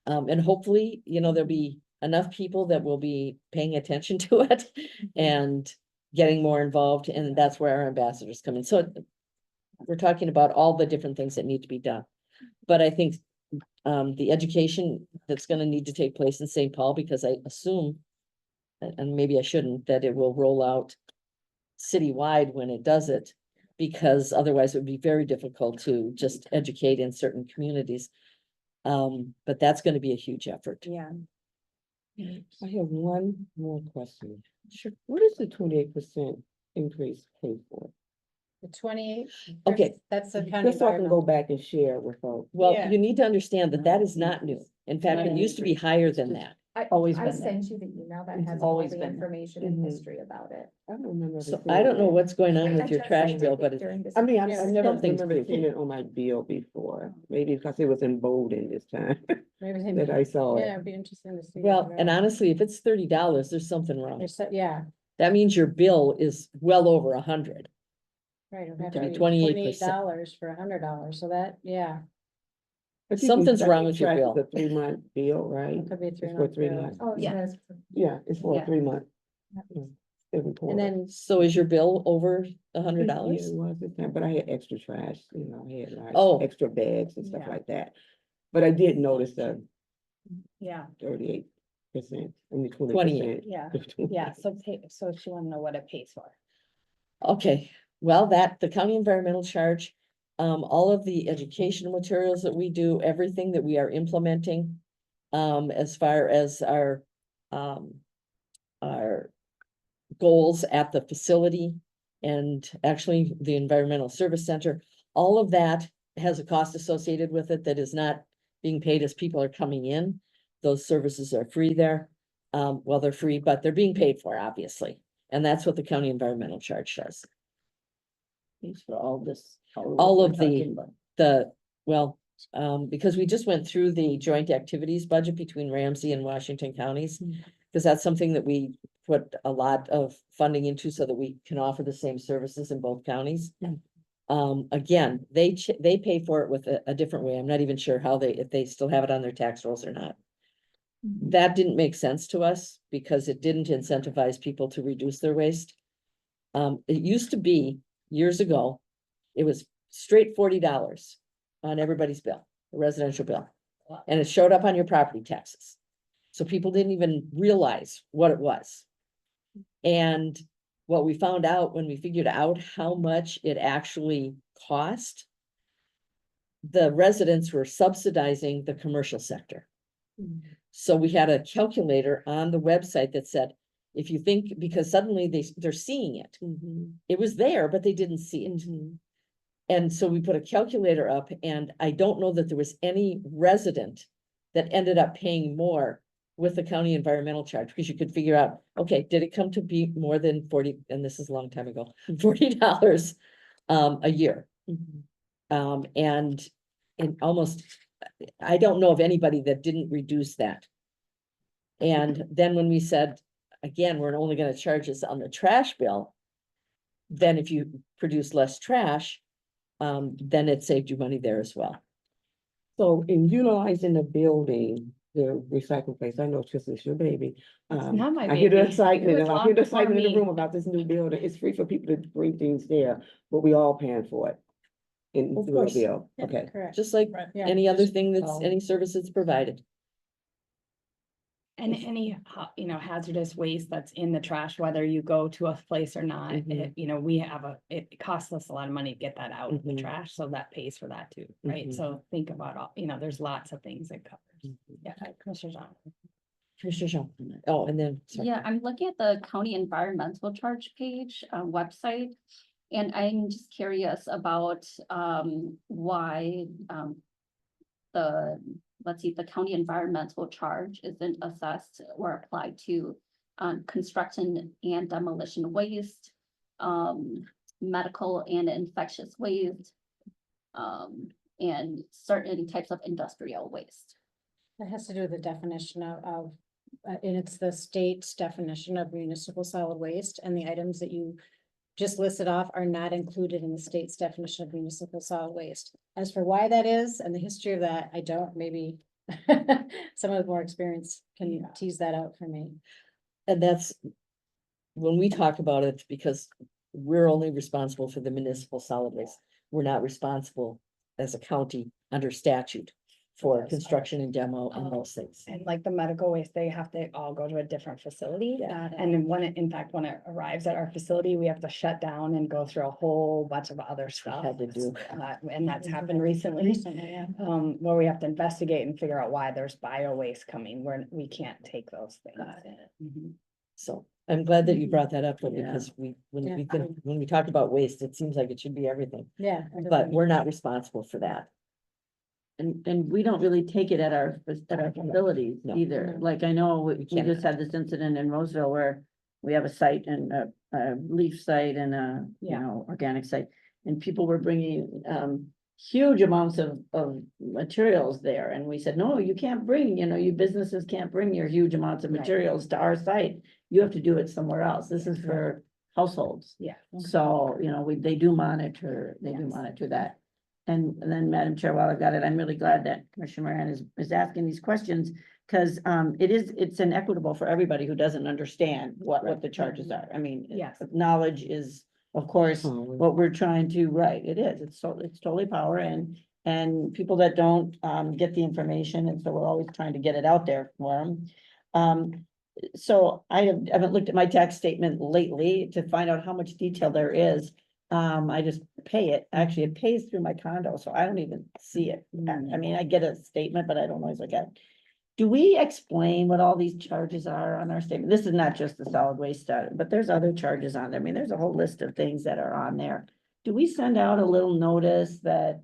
And hopefully, there'll be enough people that will be paying attention to it and getting more involved, and that's where our ambassadors come in. So we're talking about all the different things that need to be done. But I think the education that's gonna need to take place in St. Paul, because I assume, and maybe I shouldn't, that it will roll out citywide when it does it, because otherwise it would be very difficult to just educate in certain communities. But that's gonna be a huge effort. Yeah. I have one more question. Sure. What is the 28% increase paid for? The 28. Okay. That's the county Just so I can go environmental. back and share with folks. Well, Yeah. you need to understand that that is not new. In fact, it used to be higher than that. Always I been there. sent you the email that It's has all always the been there. information and Mhm. history about it. I don't remember. So ever I seeing don't know that. what's going on I with your just trash sent bill, it but during this- I mean, I've Yeah, never something's remember seeing fishy. it on my bill before, maybe because it was in bolding this time Maybe that I saw Yeah, it. it'd be interesting to see. Well, and honestly, if it's $30, there's something wrong. Yeah, That means your bill is well over 100. right. It'd have To to be be 28%. $28 for $100. So that, yeah, But you can- Something's I wrong think with your track is bill. a 3-month bill, right? it could be It's 3 for months. 3 bill. months. Oh, it Yeah. says. Yeah, it's for Yeah. a 3-month. Every quarter. And then, So is your bill over Yeah, $100? it was this time, but I had extra trash, I had like Oh. extra bags and stuff Yeah. like that. But I did notice the Yeah, 38%, I mean 28. 20%. yeah, so she wanna know what it pays for. Okay, well, the county environmental charge, all of the educational materials that we do, everything that we are implementing, as far as our goals at the facility and actually the environmental service center, all of that has a cost associated with it that is not being paid as people are coming in. Those services are free there. Well, they're free, but they're being paid for, obviously. And that's what the county environmental charge does. Thanks for all this. All we're of the- talking about. Well, because we just went through the joint activities budget between Ramsey and Washington counties. Because that's something that we put a lot of funding into so that we can offer the same services in both counties. Again, they pay for it with a different way. I'm not even sure how if they still have it on their tax rolls or not. That didn't make sense to us because it didn't incentivize people to reduce their waste. It used to be years ago, it was straight $40 on everybody's bill, a residential bill. And it showed up on your property taxes. So people didn't even realize what it was. And what we found out when we figured out how much it actually cost, the residents were subsidizing the commercial sector. So we had a calculator on the website that said, if you think, because suddenly they're seeing it. It was there, but they didn't see it. And so we put a calculator up, and I don't know that there was any resident that ended up paying more with the county environmental charge, because you could figure out, okay, did it come to be more than 40, and this is a long time ago, $40 a year? And almost, I don't know of anybody that didn't reduce that. And then when we said, again, we're only gonna charge this on the trash bill, then if you produce less trash, then it saved you money there as well. So in utilizing the building, the recycle place, I know Tristan, it's your baby. not my I hear the baby. It excitement, was and I long hear the before excitement in the me. room about this new building. It's free for people to bring things there, but we all paying for it. In Of the course. bill, Yeah, okay. correct. Just like Yeah, any other just, thing that's, any service that's provided. And any, hazardous waste that's in the trash, whether you go to a place or not, we have it costs us a lot of money to get that out of the trash, so that pays for that too, right? So think about all, there's lots of things it covers. Yeah, Commissioner John. Commissioner Shaw. Oh, and then, sorry. Yeah, I'm looking at the county environmental charge page, website. And I'm just curious about, why, the county environmental charge isn't assessed or applied to, construction and demolition waste, medical and infectious waste, and certain types of industrial waste. That has to do with the definition of, and it's the state's definition of municipal solid waste, and the items that you just listed off are not included in the state's definition of municipal solid waste. As for why that is and the history of that, I don't, maybe someone with more experience can tease that out for me. And that's, when we talk about it, because we're only responsible for the municipal solid waste. We're not responsible as a county under statute for construction and demo and those things. And like the medical waste, they have to all go to a different facility. And then when it arrives at our facility, we have to shut down and go through a whole bunch of other stuff. Had to do. And that's happened recently. Where we have to investigate and figure out why there's bio waste coming, where we can't take those things. So I'm glad that you brought that up, Yeah. because when Yeah. when we talk about waste, it seems like it should be everything, Yeah. but we're not responsible for that. And we don't really take it at our facilities No. either. No. Like I know we can't. just had this incident in Roseville where we have a site and a leaf site and a, organic site. And people were bringing, huge amounts of materials there. And we said, no, you can't bring, you businesses can't bring your huge amounts of Right. materials to our site. You have to do it somewhere else. This is for households. Yeah. So, they do monitor, that. And then, Madam Chair, while I've got it, I'm really glad that Commissioner Moran is asking these questions. Cause it's inequitable for everybody who doesn't understand what the charges are. I mean, Yes. knowledge is, of course, what we're trying to, right, it is, it's totally power and people that don't get the information, and so we're always trying to get it out there for them. So I haven't looked at my tax statement lately to find out how much detail there is. I just pay it, actually it pays through my condo, so I don't even see it. I mean, I get a statement, but I don't always look at it. Do we explain what all these charges are on our statement? This is not just the solid waste stuff, but there's other charges on there. I mean, there's a whole list of things that are on there. Do we send out a little notice that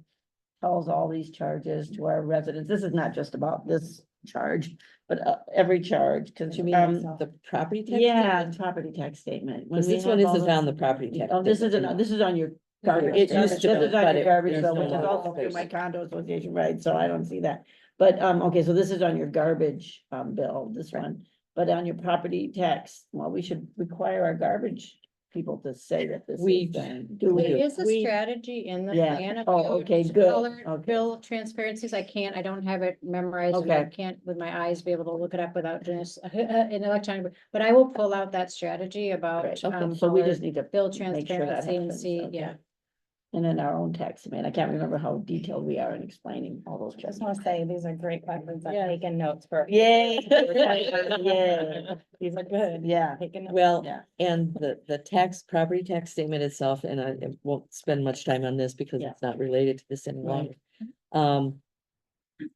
calls all these charges to our residents. This is not just about this charge, but every charge, because You mean the property tax? yeah, statement? property tax statement. When Because we this one have all isn't those- on the property tax. Oh, this statement. isn't, this is on your Garbage. garbage. It used to This be, is on but your it- garbage there's bill, no which is longer. also through my condo association, right? So I don't see that. But, okay, so this is on your garbage, bill, this one. But on your property tax, well, we should require our garbage people to say that this We is. do. There is a We- strategy in the Yeah. plan. Oh, about okay, good. colored Okay. Bill transparencies. I don't have it memorized and I Okay. can't with my eyes be able to look it up without doing this in electronic, but I will pull out that strategy about. Great, okay, so we just need to Bill make sure that transparency and happens, see, okay. yeah. And then our own tax, man, I can't remember how detailed we are in explaining all those. Just want to say, these are great questions. I've Yeah. taken notes for. Yay. Yeah. These are good. Yeah. Taking notes. Well, Yeah. and the tax, property tax statement itself, and I won't spend much time on this because Yeah. it's not related to this any Right. longer.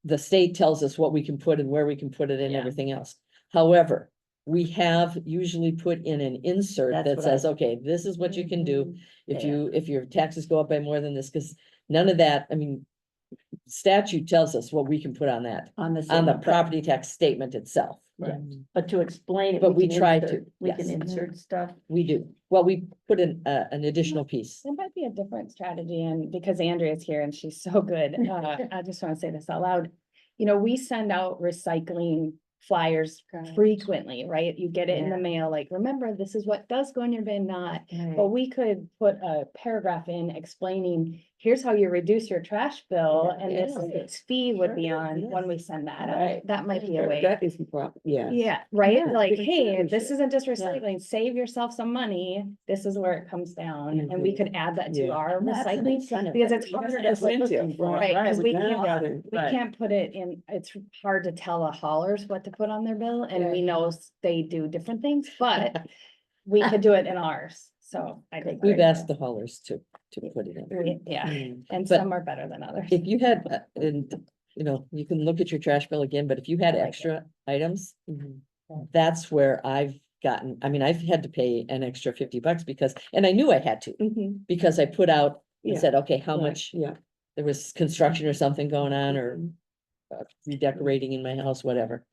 The state tells us what we can put and where we can put it and Yeah. everything else. However, we have usually put in an insert That's that what I- says, okay, this is what you can do. If Yeah. if your taxes go up by more than this, because none of that, I mean, statute tells us what we can put on that, On the. on the statement, property tax statement itself. Right. But to explain it. But we can try insert- to, We can yes. insert stuff. We do. Well, we put in an additional piece. There might be a different strategy, and because Andrea's here and she's so good, I just want to say this out loud. You know, we send out recycling flyers Correct. frequently, right? You get it in the Yeah. mail, like, remember, this is what does go in your bin, not. Right. But we could put a paragraph in explaining, here's how you reduce your trash bill, Yeah, and yeah. this fee would be Sure, on yes. when we send that Right. out. That might be a way. That is, yeah. Yeah, right? Yeah, Like, we hey, should. this isn't just recycling, save yourself some money. This is where it comes down, and we could add that to Yeah. our That's an recycling. incentive. because it's That's harder an to- incentive, Right, 'cause we can't- We Right. can't put it in, it's hard to tell the haulers what to put on their bill, and we know they do different things, but we could do it in ours, so I think. We've asked the haulers to put it in. Yeah, Mm. and But some are better than others. If you had, and, you know, you can look at your trash bill again, but if you had I like it. extra items, Mm-hmm. that's where I've gotten, I mean, I've had to pay an extra $50 because, and I knew I had to, because I put out and Yeah. said, okay, how Right, much, Yeah. there was construction or something going on, or redecorating in my house, whatever.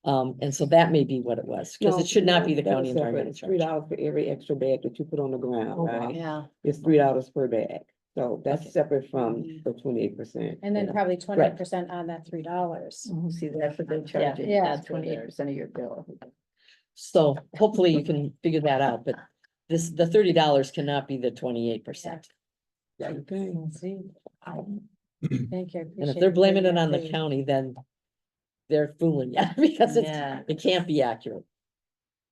And so that may be what it was, because it should not be the county environmental $3 charge. for every extra bag that you put on the ground, Oh, wow. right? Yeah. It's $3 per bag. So that's Okay. separate from the 28%. And then yeah. probably 20% on that $3. Oh, see, that's what they're charging. Yeah. 28% of your bill. So hopefully you can figure that out, but the $30 cannot be the 28%. Okay. See. Thank you. I And if appreciate they're you blaming giving it on the that page. county, then they're fooling you, because Yeah. it can't be accurate.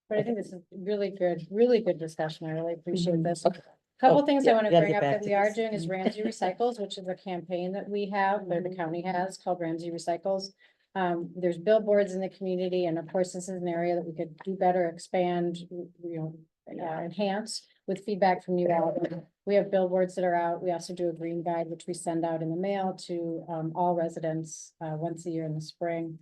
But I think this is really good discussion. I really appreciate Mhm. this. Okay. Couple Oh, things yeah, I want to gotta bring get up back that to we are this. doing is Ramsey Recycles, which is a campaign that we have, that the county has called Ramsey Recycles. There's billboards in the community, and of course, this is an area that we could do better, expand, enhance with feedback from you all. We have billboards that are out. We also do a green guide, which we send out in the mail to all residents once a year in the spring.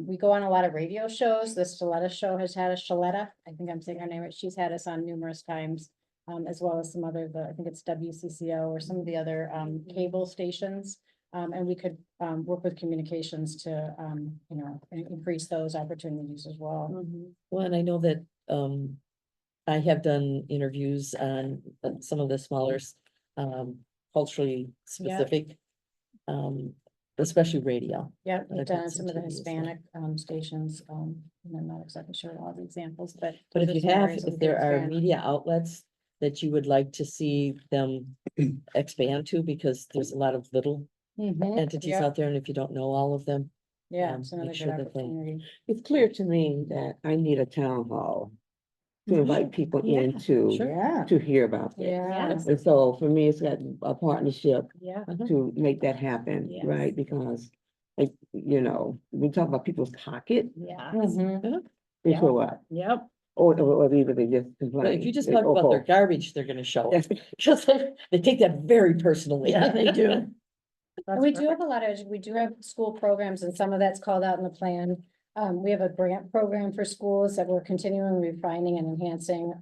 We go on a lot of radio shows. The Shaletta Show has had us, Shaletta, I think I'm saying her name right. She's had us on numerous times. As well as some other, I think it's WCCO or some of the other cable stations. And we could work with communications to, increase those opportunities as well. Well, and I know that, I have done interviews on some of the smaller, culturally specific, especially radio. Yeah, I've we've done done some some of the TV as well. Hispanic and I'm not exactly sure all the examples, but. But if those are you some have, areas that if we could there are expand. media outlets that you would like to see them expand to, because there's a lot of little Mhm, entities yep, out there, and if you don't know all of them. Yeah, it's make another sure good that they- opportunity. It's clear to me that I need a town hall to invite people Yeah, into, Yeah. to hear about this. Yeah, And so for me, it's got a partnership yeah. to make that happen, Yes. right? Because, like, we talk about people's pocket, Yeah. Mhm. they Yeah. show up, Yep. or either they just complain. But if you just They- talk oh, about their oh. garbage, they're gonna show up, Yes. because they take that very personally. Yeah, they do. And we do have a lot of, we do have school programs, and some of that's called out in the plan. We have a grant program for schools that we're continuing refining and enhancing.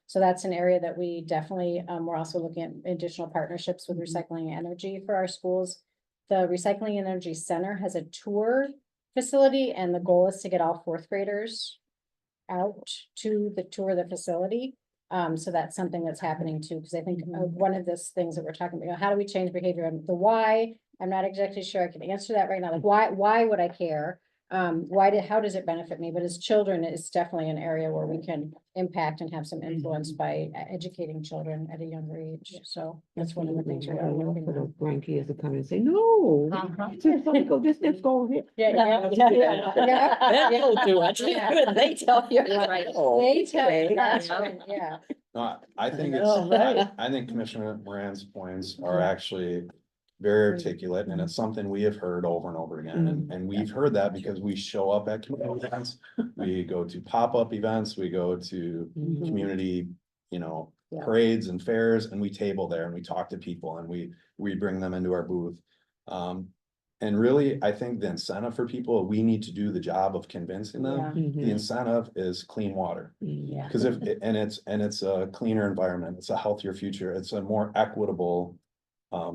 So that's an area that we definitely, we're also looking at additional partnerships with recycling energy for our schools. the Recycling Energy Center has a tour facility, and the goal is to get all fourth graders out to the tour of the facility. So that's something that's happening too, because I think one of those things that we're talking about, how do we change behavior, and the why, I'm not exactly sure I can answer that right now, like why would I care? How does it benefit me? But as children, it's definitely an area where we can impact and have some influence by educating children at a younger age, so that's one of the things we're working For the on. grandkids to come and say, no, just don't go, just go here. Yeah. They don't do it. Yeah. They tell you. Right. They tell you, Okay. that's right, yeah. No, I think it's, Oh, right. I think Commissioner Moran's points are actually very articulate, and it's something we have heard over and over again, and we've heard that because we show up at community events. We go to pop-up events, we go to community, you know, Yeah. parades and fairs, and we table there and we talk to people and we bring them into our booth. And really, I think the incentive for people, we need to do the job of convincing them. Yeah. The incentive is clean water. Yeah. Because and it's a cleaner environment, it's a healthier future, it's a more equitable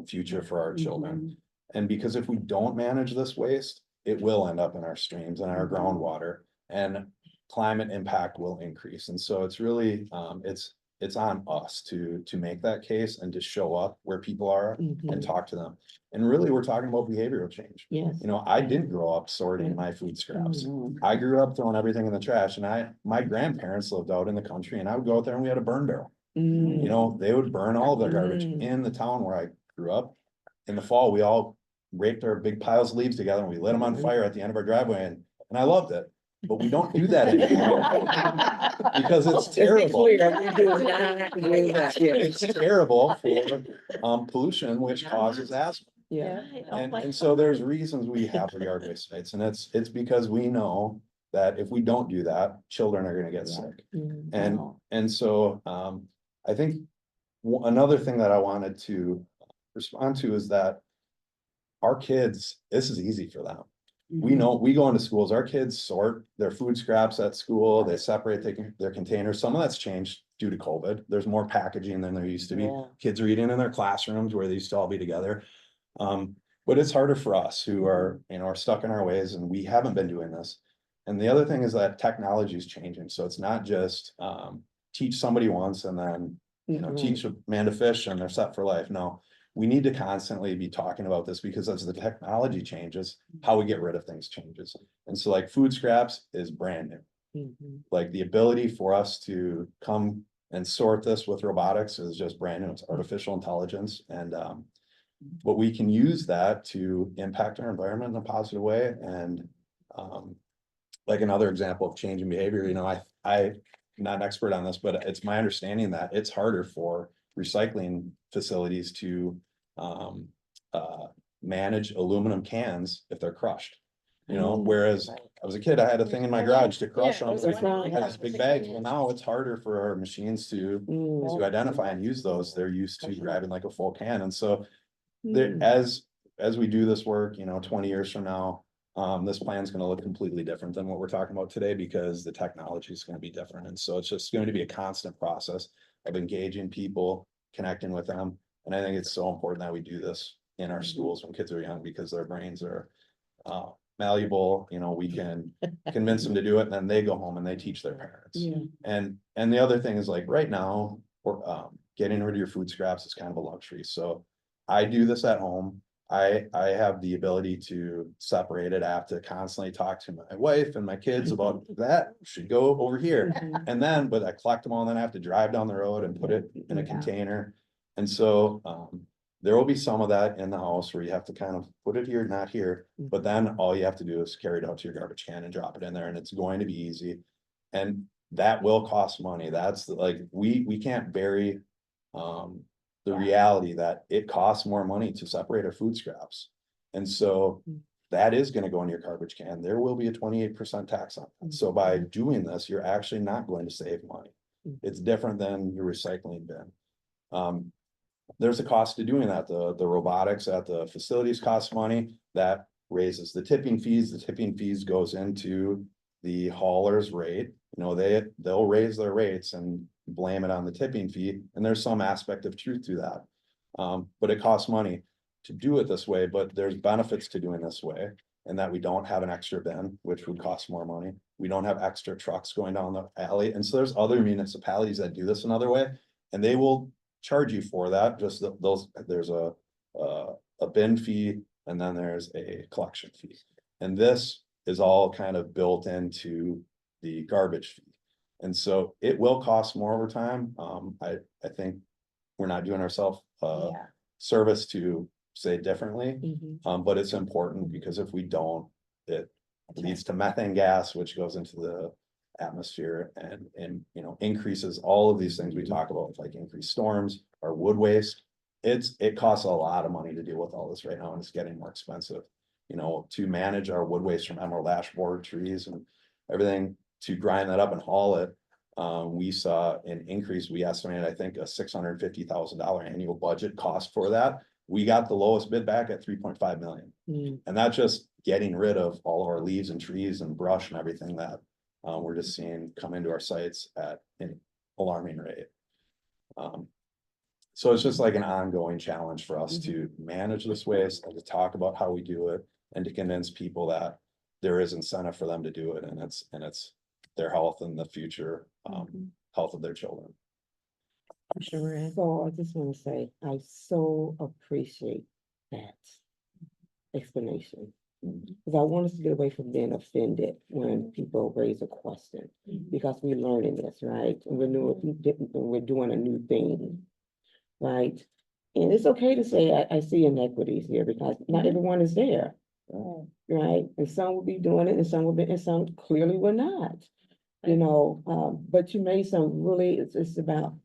future for our children. And because if we don't manage this waste, it will end up in our streams and our groundwater, and climate impact will increase. And so it's really, it's on us to make that case and to show up where people are and talk to them. And really, we're talking about behavioral change. Yes. You know, I didn't grow up sorting my food scraps. I grew up throwing everything in the trash, and my grandparents lived out in the country, and I would go out there and we had a burn barrel. You know, they would burn all of their garbage in the town where I grew up. In the fall, we all raked our big piles of leaves together and we lit them on fire at the end of our driveway, and I loved it. But we don't do that anymore because it's terrible. It's terrible for pollution, which causes asthma. Yeah. And so there's reasons we have the yard waste sites, and it's because we know that if we don't do that, children are gonna get sick. And so I think another thing that I wanted to respond to is that our kids, this is easy for them. We know, we go into schools, our kids sort their food scraps at school, they separate their containers. Some of that's changed due to COVID. There's more packaging than there used to be. Kids are eating in their classrooms where they used to all be together. But it's harder for us who are, you know, are stuck in our ways, and we haven't been doing this. And the other thing is that technology is changing. So it's not just teach somebody once and then, you know, teach a man to fish and they're set for life. No, we need to constantly be talking about this, because as the technology changes, how we get rid of things changes. And so like food scraps is brand new. Like the ability for us to come and sort this with robotics is just brand new. It's artificial intelligence. And but we can use that to impact our environment in a positive way. And like another example of changing behavior, you know, I'm not an expert on this, but it's my understanding that it's harder for recycling facilities to manage aluminum cans if they're crushed. You know, whereas I was a kid, I had a thing in my garage to crush them. I had this big bag. Well, now it's harder for our machines to identify and use those. They're used to grabbing like a full can. And so there, as we do this work, you know, 20 years from now, this plan is going to look completely different than what we're talking about today, because the technology is going to be different. And so it's just going to be a constant process of engaging people, connecting with them. And I think it's so important that we do this in our schools when kids are young, because their brains are malleable. You know, we can convince them to do it, and then they go home and they teach their parents. And the other thing is, like, right now, getting rid of your food scraps is kind of a luxury. So I do this at home. I have the ability to separate it. I have to constantly talk to my wife and my kids about that should go over here. And then, but I collect them all, and then I have to drive down the road and put it in a container. And so there will be some of that in the house where you have to kind of put it here, not here. But then all you have to do is carry it out to your garbage can and drop it in there, and it's going to be easy. And that will cost money. That's like, we can't bury the reality that it costs more money to separate our food scraps. And so that is going to go in your garbage can. There will be a 28% tax on it. So by doing this, you're actually not going to save money. It's different than your recycling bin. There's a cost to doing that. The robotics at the facilities cost money. That raises the tipping fees. The tipping fees goes into the hauler's rate. You know, they'll raise their rates and blame it on the tipping fee. And there's some aspect of truth to that. But it costs money. to do it this way, but there's benefits to doing this way. And that we don't have an extra bin, which would cost more money. We don't have extra trucks going down the alley. And so there's other municipalities that do this another way. And they will charge you for that, just those, there's a bin fee and then there's a collection fee. And this is all kind of built into the garbage fee. And so it will cost more over time. I think we're not doing ourselves Yeah. service to say differently. Mhm. But it's important because if we don't, it leads to methane gas, which goes into the atmosphere and, you know, increases all of these things we talk about, like increased storms or wood waste. It costs a lot of money to deal with all this right now, and it's getting more expensive, you know, to manage our wood waste from emerald ash borer trees and everything, to grind that up and haul it. We saw an increase, we estimated, I think, a $650,000 annual budget cost for that. We got the lowest bid back at 3.5 million. Mm. And that's just getting rid of all of our leaves and trees and brush and everything that we're just seeing come into our sites at an alarming rate. So it's just like an ongoing challenge for us to manage this waste and to talk about how we do it and to convince people that there is incentive for them to do it, and it's their health and the future health of their children. Sure. So I just want to say, I so appreciate that explanation. Because I want us to get away from being offended when people raise a question, because we're learning this, right? And we're doing a new thing, right? And it's okay to say, I see inequities here, because not everyone is there, right? And some will be doing it, and some will be, and some clearly will not, you know. But you made some really, it's about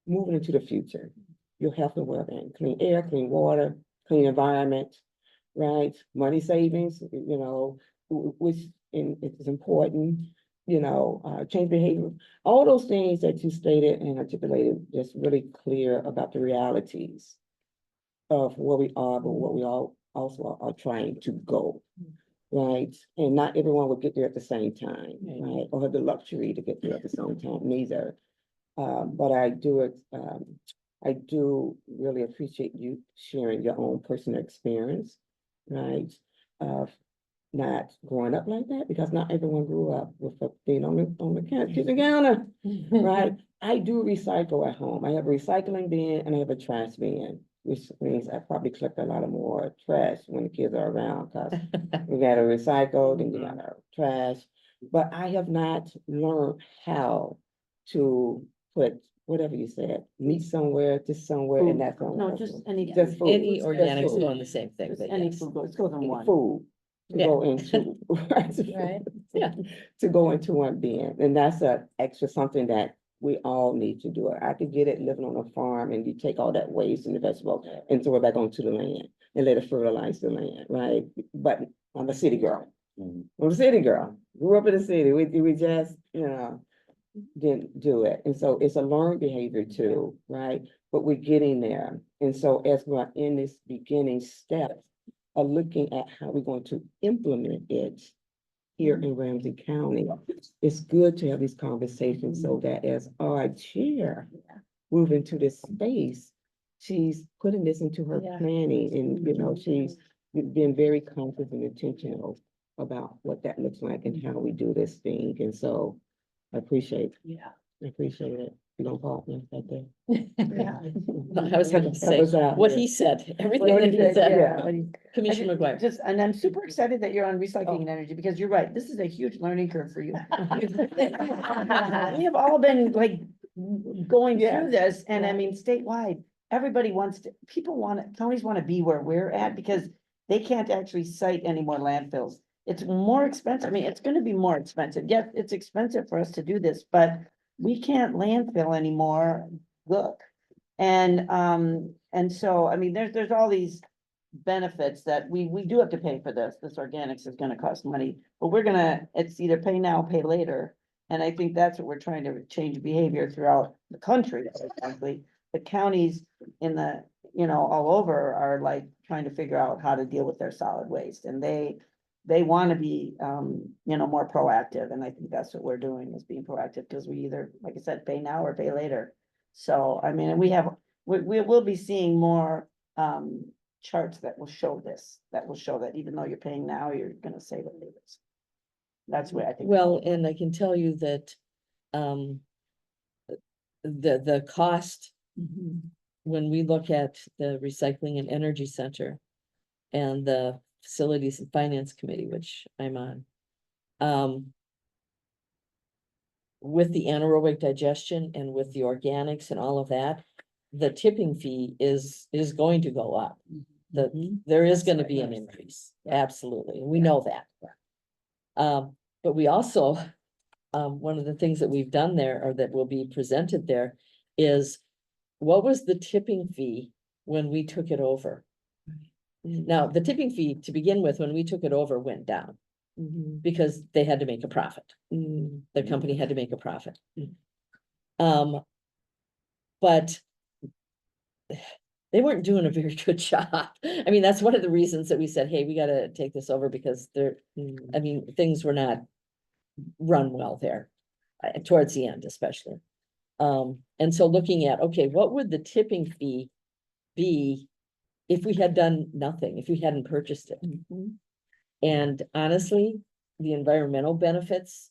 moving into the future, your health and well-being, clean air, clean water, clean environment, right? Money savings, you know, which is important, you know, change behavior, all those things that you stated and articulated, just really clear about the realities of where we are, but what we all also are trying to go, right? And not everyone will get there at the same time, right? Or have the luxury to get there at the same time, neither. But I do really appreciate you sharing your own personal experience, right? Of not growing up like that, because not everyone grew up with a thing on the kitchen counter, right? I do recycle at home. I have a recycling bin and I have a trash bin, which means I probably collect a lot of more trash when the kids are around, because we gotta recycle, then you gotta trash. But I have not learned how to put whatever you said, meat somewhere, this somewhere, and that somewhere. No, just any. Just food. Any Just organics food. doing the same thing, Just but any yes. food goes in one. Food to Yeah. go into, Right. Yeah. to go into one bin, and that's a extra something that we all need to do. I could get it living on a farm, and you take all that waste and the vegetable and throw it back onto the land and let it fertilize the land, right? But I'm a city girl. I'm a city girl. Grew up in the city. We just, you know, didn't do it. And so it's a learned behavior too, right? But we're getting there. And so as we're in this beginning step of looking at how we're going to implement it here in Ramsey County, it's good to have these conversations so that as our chair move into this space, she's putting this into her Yeah. planning, and, you know, she's been very conscious and intentional about what that looks like and how we do this thing. And so I appreciate it. You don't call me right there. I was gonna say, what he said, everything What that he he said, said. yeah. Commissioner McGuire. Just, and I'm super excited that you're on recycling and energy, because you're right, this is a huge learning curve for you. We have all been like going through this, and I mean, statewide, everybody wants to, counties wanna be where we're at, because they can't actually site any more landfills. It's more expensive, I mean, it's gonna be more expensive, yes, it's expensive for us to do this, but we can't landfill anymore, look. And so, I mean, there's all these benefits that we do have to pay for this organics is gonna cost money, but it's either pay now, pay later. And I think that's what we're trying to change behavior throughout the country, frankly. The counties in the, you know, all over are like trying to figure out how to deal with their solid waste, and they want to be, you know, more proactive, and I think that's what we're doing, is being proactive, because we either, like I said, pay now or pay later. So, I mean, we will be seeing more, charts that will show this, that will show that even though you're paying now, you're gonna save it later. That's where I think. Well, and I can tell you that, the cost, Mhm. when we look at the Recycling and Energy Center and the Facilities and Finance Committee, which I'm on, with the anaerobic digestion and with the organics and all of that, the tipping fee is going to go up. There is gonna be an increase, absolutely, and we know that. But we also, one of the things that we've done there, or that will be presented there, is what was the tipping fee when we took it over? Now, the tipping fee to begin with, when we took it over, went down because they had to make a profit. The company had to make a profit. But they weren't doing a very good job. I mean, that's one of the reasons that we said, hey, we gotta take this over, because I mean, things were not run well there, towards the end especially. And so looking at, okay, what would the tipping fee be if we had done nothing, if we hadn't purchased it? And honestly, the environmental benefits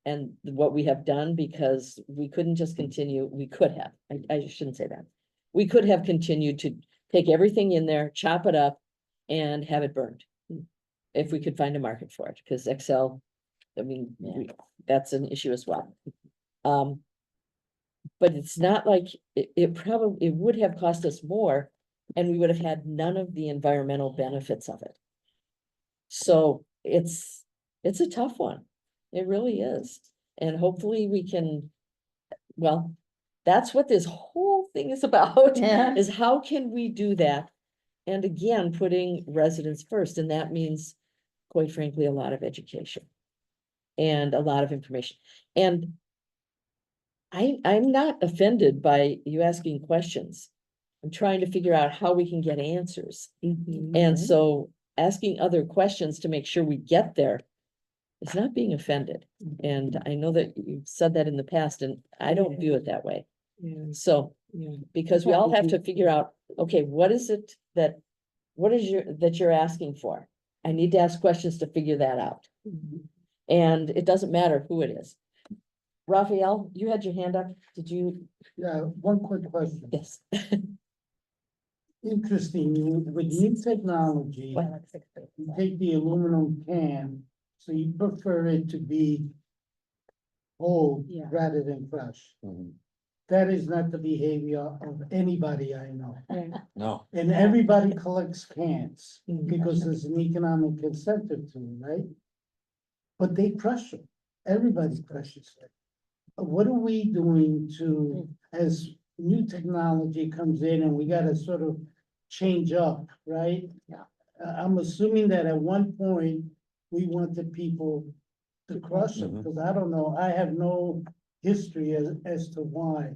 and what we have done, because we couldn't just continue, we could have, I shouldn't say that. We could have continued to take everything in there, chop it up, and have it burned. If we could find a market for it, because Excel, I mean, that's an issue as well. But it's not like, it would have cost us more, and we would have had none of the environmental benefits of it. So it's a tough one. It really is. And hopefully we can, well, that's what this whole thing is about, Yeah. is how can we do that? And again, putting residents first, and that means, quite frankly, a lot of education and a lot of information. And I'm not offended by you asking questions. I'm trying to figure out how we can get answers. And so asking other questions to make sure we get there is not being offended. And I know that you've said that in the past, and I don't view it that way. So, because we all have to figure out, okay, what is it that you're asking for? I need to ask questions to figure that out. And it doesn't matter who it is. Raphael, you had your hand up. Did you? Yeah, one quick question. Yes. Interesting, with new technology, you take the aluminum can, so you prefer it to be whole Yeah. rather than crushed. That is not the behavior of anybody I know. No, And everybody collects cans because there's an economic incentive to it, right? But they crush them. Everybody crushes it. What are we doing to, as new technology comes in and we gotta sort of change up, right? I'm assuming that at one point, we wanted people to crush it, because I don't know, I have no history as to why.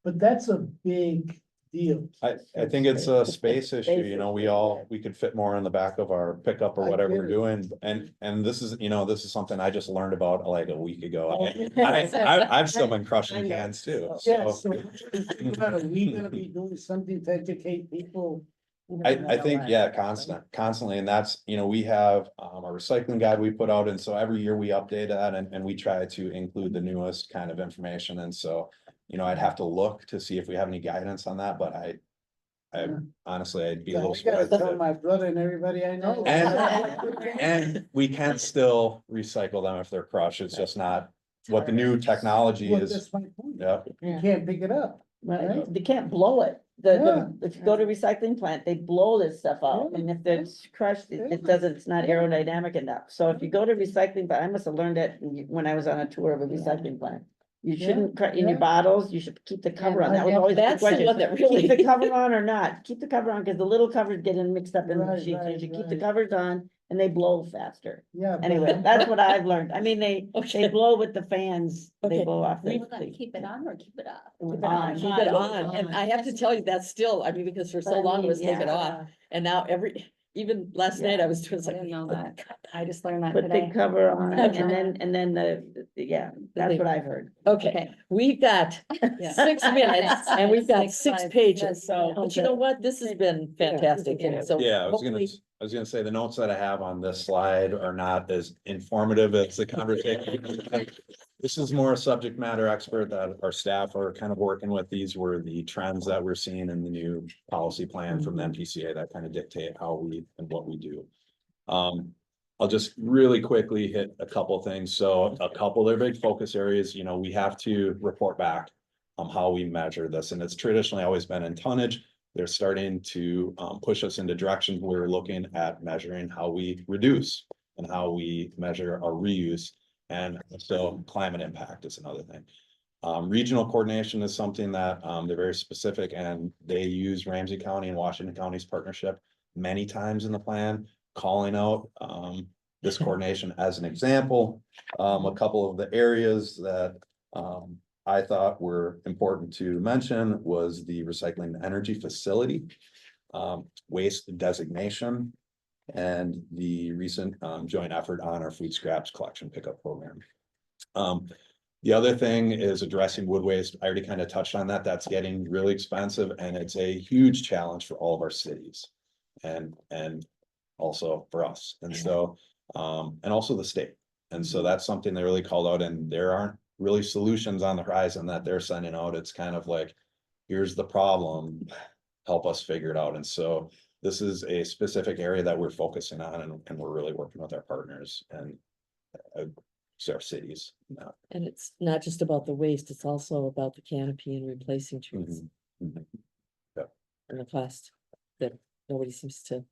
But that's a big deal. I think it's a space issue, you know, we could fit more in the back of our pickup or I whatever get we're it. doing. And this is, this is something I just learned about like a week ago. I've still been crushing cans too. Yeah, So so are we gonna be doing something to educate people? I think, yeah, constantly, and that's, we have a recycling guide we put out, and so every year we update that and we try to include the newest kind of information, and so, I'd have to look to see if we have any guidance on that, but I honestly, I'd be a I little gotta surprised. tell my brother and everybody I know. And we can still recycle them if they're crushed, it's just not what the new technology Well, is. that's my point. Yeah, You can't pick it up. Right, they can't blow it. If you go to recycling plant, they blow this stuff out, and if it's crushed, it doesn't, it's not aerodynamic enough. So if you go to recycling, but I must have learned that when I was on a tour of a recycling plant. You shouldn't, in your bottles, you should keep the cover on, that was always the That's the question. one that really. Keep the cover on or not, keep the cover on, because the little covers get mixed up in the Right, machines, you right, should keep the right. covers on, and they blow faster. Yeah. but Anyway, that's what I've learned, I mean, they Okay. blow with the fans, they Okay. blow off. We- Keep it on or keep it up? Keep it On, on. keep it on, and I have to tell you, that's still, I mean, because for so long it was take it off, and now even last night I was doing I like. didn't know that. I just learned that But they today. cover on, Okay. and then yeah, that's what I've heard. Okay, we've got Yeah. 6 minutes and we've got Six 6 slides. pages, so, That's but you know what? This has been fantastic, and so. Yeah, hopefully- I was gonna say, the notes that I have on this slide are not as informative as the conversation. This is more a subject matter expert that our staff are kind of working with. These were the trends that we're seeing in the new policy plan from the MPCA that kind of dictate how we and what we do. I'll just really quickly hit a couple things. So a couple of their big focus areas, we have to report back on how we measure this, and it's traditionally always been in tonnage. They're starting to push us into directions where we're looking at measuring how we reduce and how we measure our reuse. And so climate impact is another thing. Regional coordination is something that they're very specific, and they use Ramsey County and Washington County's partnership many times in the plan, calling out this coordination as an example. A couple of the areas that I thought were important to mention was the recycling energy facility, waste designation, and the recent joint effort on our food scraps collection pickup program. The other thing is addressing wood waste. I already kind of touched on that. That's getting really expensive, and it's a huge challenge for all of our cities and also for us. And so, and also the state. And so that's something they really called out, and there aren't really solutions on the horizon that they're sending out. It's kind of like, here's the problem, help us figure it out. And so this is a specific area that we're focusing on, and we're really working with our partners and our cities. And it's not just about the waste, it's also about the canopy and replacing trees. Yep. And the cost that nobody seems to,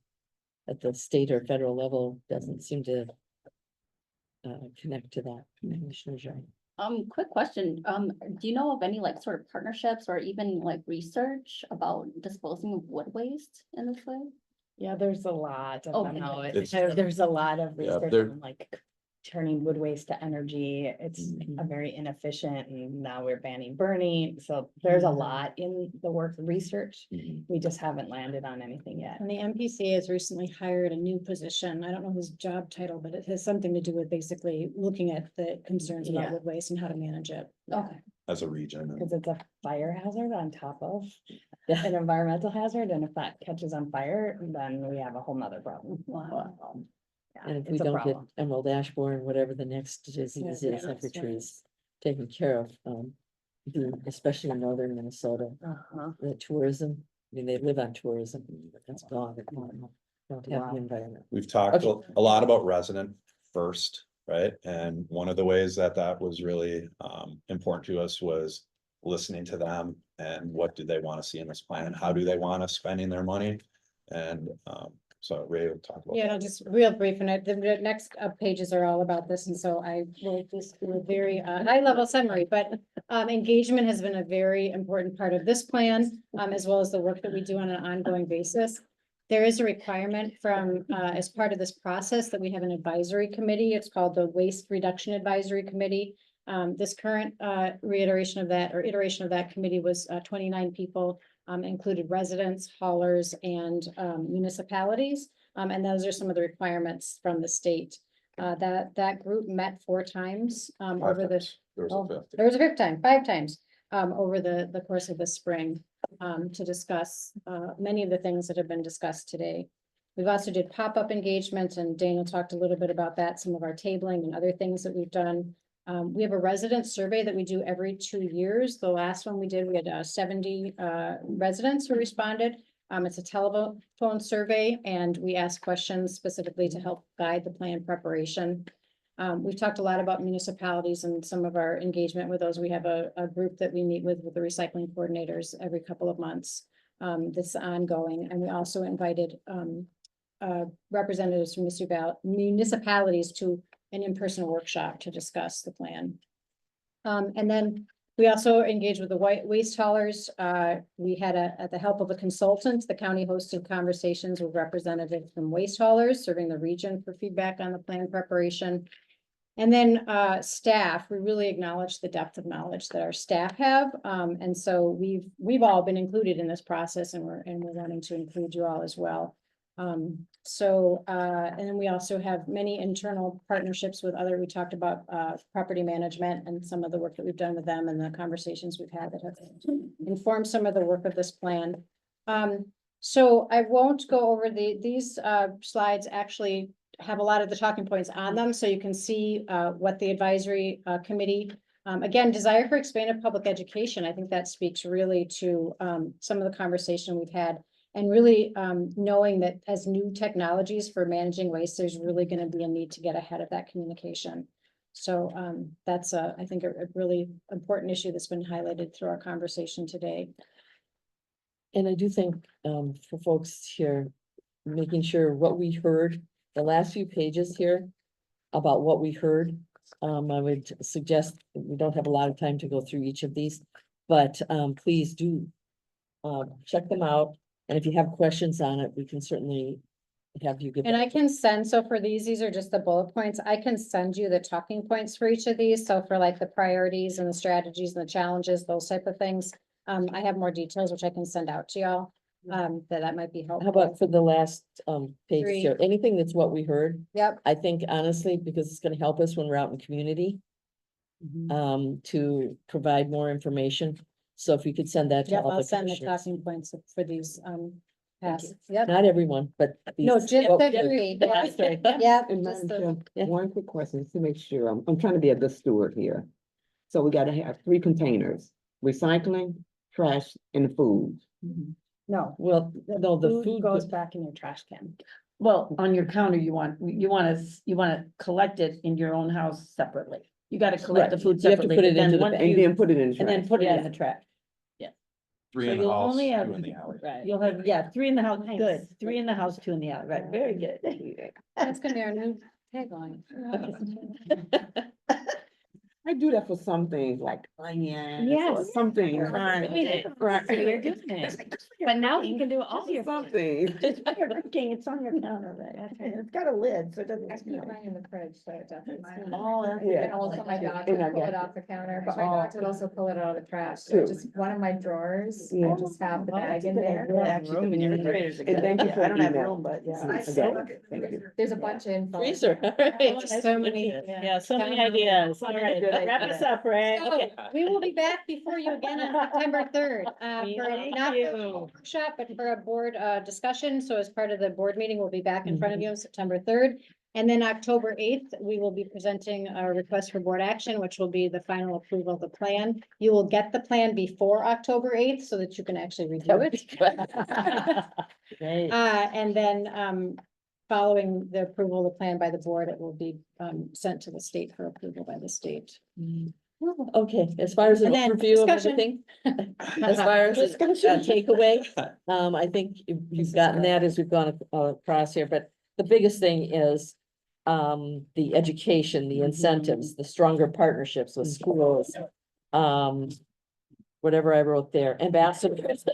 at the state or federal level, doesn't seem to connect to that. Commissioner Jean. Quick question, do you know of any like sort of partnerships or even like research about disposing of wood waste in this way? Yeah, there's a lot of Oh, them out. It's- There's a lot of Yeah, research there- on like turning wood waste to energy. It's a very inefficient, and now we're banning burning. So there's a lot in the work research. We just haven't landed on anything yet. And the MPCA has recently hired a new position. I don't know his job title, but it has something to do with basically looking at the concerns about Yeah. wood waste and how to manage it. Okay. As a region. Because it's a fire hazard on top of an environmental hazard, and if that catches on fire, then we have a whole nother problem. Wow. Yeah, And if we it's a don't get problem. emerald ash borer, whatever the next disease Yeah, is, that's every right. tree is taken care of. Especially in northern Minnesota, Uh-huh. the tourism, I mean, they live on tourism, that's gone. They don't have Wow. the environment. We've talked Okay. a lot about resident first, right? And one of the ways that was really important to us was listening to them and what do they want to see in this plan and how do they want us spending their money? And so Ray will talk about. Yeah, that. I'll just real brief, and the next pages are all about this, and so I will just do a very high level summary, but engagement has been a very important part of this plan, as well as the work that we do on an ongoing basis. There is a requirement from, as part of this process, that we have an advisory committee. It's called the Waste Reduction Advisory Committee. This current reiteration of that, or iteration of that committee was 29 people. Included residents, haulers, and municipalities. And those are some of the requirements from the state. That group met 4 times over the. There was a fifth. There was a 5th time, 5 times over the course of the spring to discuss many of the things that have been discussed today. We've also did pop-up engagements, and Daniel talked a little bit about that, some of our tabling and other things that we've done. We have a resident survey that we do every 2 years. The last one we did, we had 70 residents who responded. It's a telephone survey, and we ask questions specifically to help guide the plan preparation. We've talked a lot about municipalities and some of our engagement with those. We have a group that we meet with the recycling coordinators every couple of months. That's ongoing, and we also invited representatives from municipalities to an in-person workshop to discuss the plan. And then we also engaged with the waste haulers. We had at the help of a consultant, the county hosted conversations with representatives from waste haulers serving the region for feedback on the plan preparation. And then staff, we really acknowledge the depth of knowledge that our staff have. And so we've all been included in this process, and we're wanting to include you all as well. And then we also have many internal partnerships with other, we talked about, property management and some of the work that we've done with them and the conversations we've had that have informed some of the work of this plan. So I won't go over these slides actually have a lot of the talking points on them, so you can see what the advisory committee. Again, desire for expanded public education. I think that speaks really to some of the conversation we've had. And really knowing that as new technologies for managing waste, there's really going to be a need to get ahead of that communication. So that's I think a really important issue that's been highlighted through our conversation today. And I do think, for folks here, making sure what we heard, the last few pages here about what we heard, I would suggest, we don't have a lot of time to go through each of these, but, please do, check them out. And if you have questions on it, we can certainly have you give. And I can send, so for these are just the bullet points. I can send you the talking points for each of these. So for like the priorities and the strategies and the challenges, those type of things. I have more details, which I can send out to y'all. That might be How helpful. about for the last, page Three. here, anything that's what we heard? Yep. I think honestly, because it's gonna help us when we're out in community, to provide more information. So if you could send that to Yep, all I'll the send the commissioners. talking points for these, pass. you. Yep. Not everyone, but. No, these- just what the we heard. three. The Yeah. last three. Yep. And just Madam the- Chair, yeah. one quick question to make sure, I'm trying to be a good steward here. So we gotta have 3 containers, recycling, trash, and food. No, Well, no, the food Goes back in your trash can. Well, on your counter, you want to collect it in your own house separately. You gotta collect the Right. food You have to separately. put but it then into the once bag. And you- then put it in the And then trash. put it in Yeah. the trash. 3 So in the you'll house, only 2 have- in the alley. Right. You'll have, yeah, 3 in the house, Nice. good, 3 in the house, 2 in the alley, right, very good. that's gonna be our new tagline. I do that for some things like onions. or Yes. Something. You're doing it. Right. So you're doing it. But now you can do all your. Something. It's when you're cooking, it's on your counter, right? And it's got a lid, so it doesn't. I keep mine in the fridge, so it doesn't. Oh, that's Yeah. And also my dog And would I pull got it you. off the counter, but my Oh. dogs would also pull it out of the trash. So True. just one of my drawers, I Yeah. just have the Oh, that's bag a in good there. idea. Actually, room in your refrigerator's a And good thank you idea. for I don't have email. room, but yeah. I got it. Thank you. There's a bunch of info. Freezer, all right. Just so many. Yeah, so many ideas. All right, wrap us up, Ray. So, we will be back before you again on September 3rd, for Thank not for a you. workshop, but for a board discussion. So as part of the board meeting, we'll be back in Mm-hmm. front of you on September 3rd. And then October 8th, we will be presenting a request for board action, which will be the final approval of the plan. You will get the plan before October 8th so that you can actually review it. Great. And then following the approval of the plan by the board, it will be sent to the state for approval by the state. Okay, as far as an And then overview of discussion. everything, as far as a takeaway, I think you've gotten that as we've gone across here, but the biggest thing is the education, the incentives, the stronger partnerships with schools. Whatever I wrote there, ambassadors,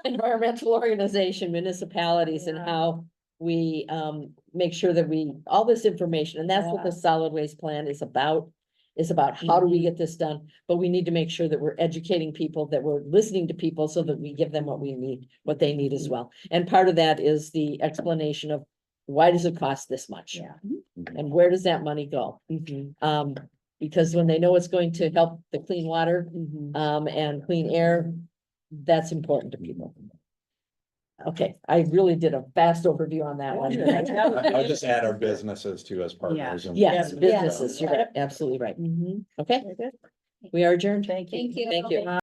environmental organization, municipalities, and how we make sure that all this information, and that's what the solid waste plan is about how do we get this done? But we need to make sure that we're educating people, that we're listening to people so that we give them what we need, what they need as well. And part of that is the explanation of why does it cost this much? Yeah. And where does that money go? Because when they know it's going to help the clean water, and clean air, that's important to people. Okay, I really did a fast overview on that one. I would just add our businesses too as partners. and- Yes, businesses, you're absolutely right. Okay, we are adjourned. Thank you. Thank you. Thank you.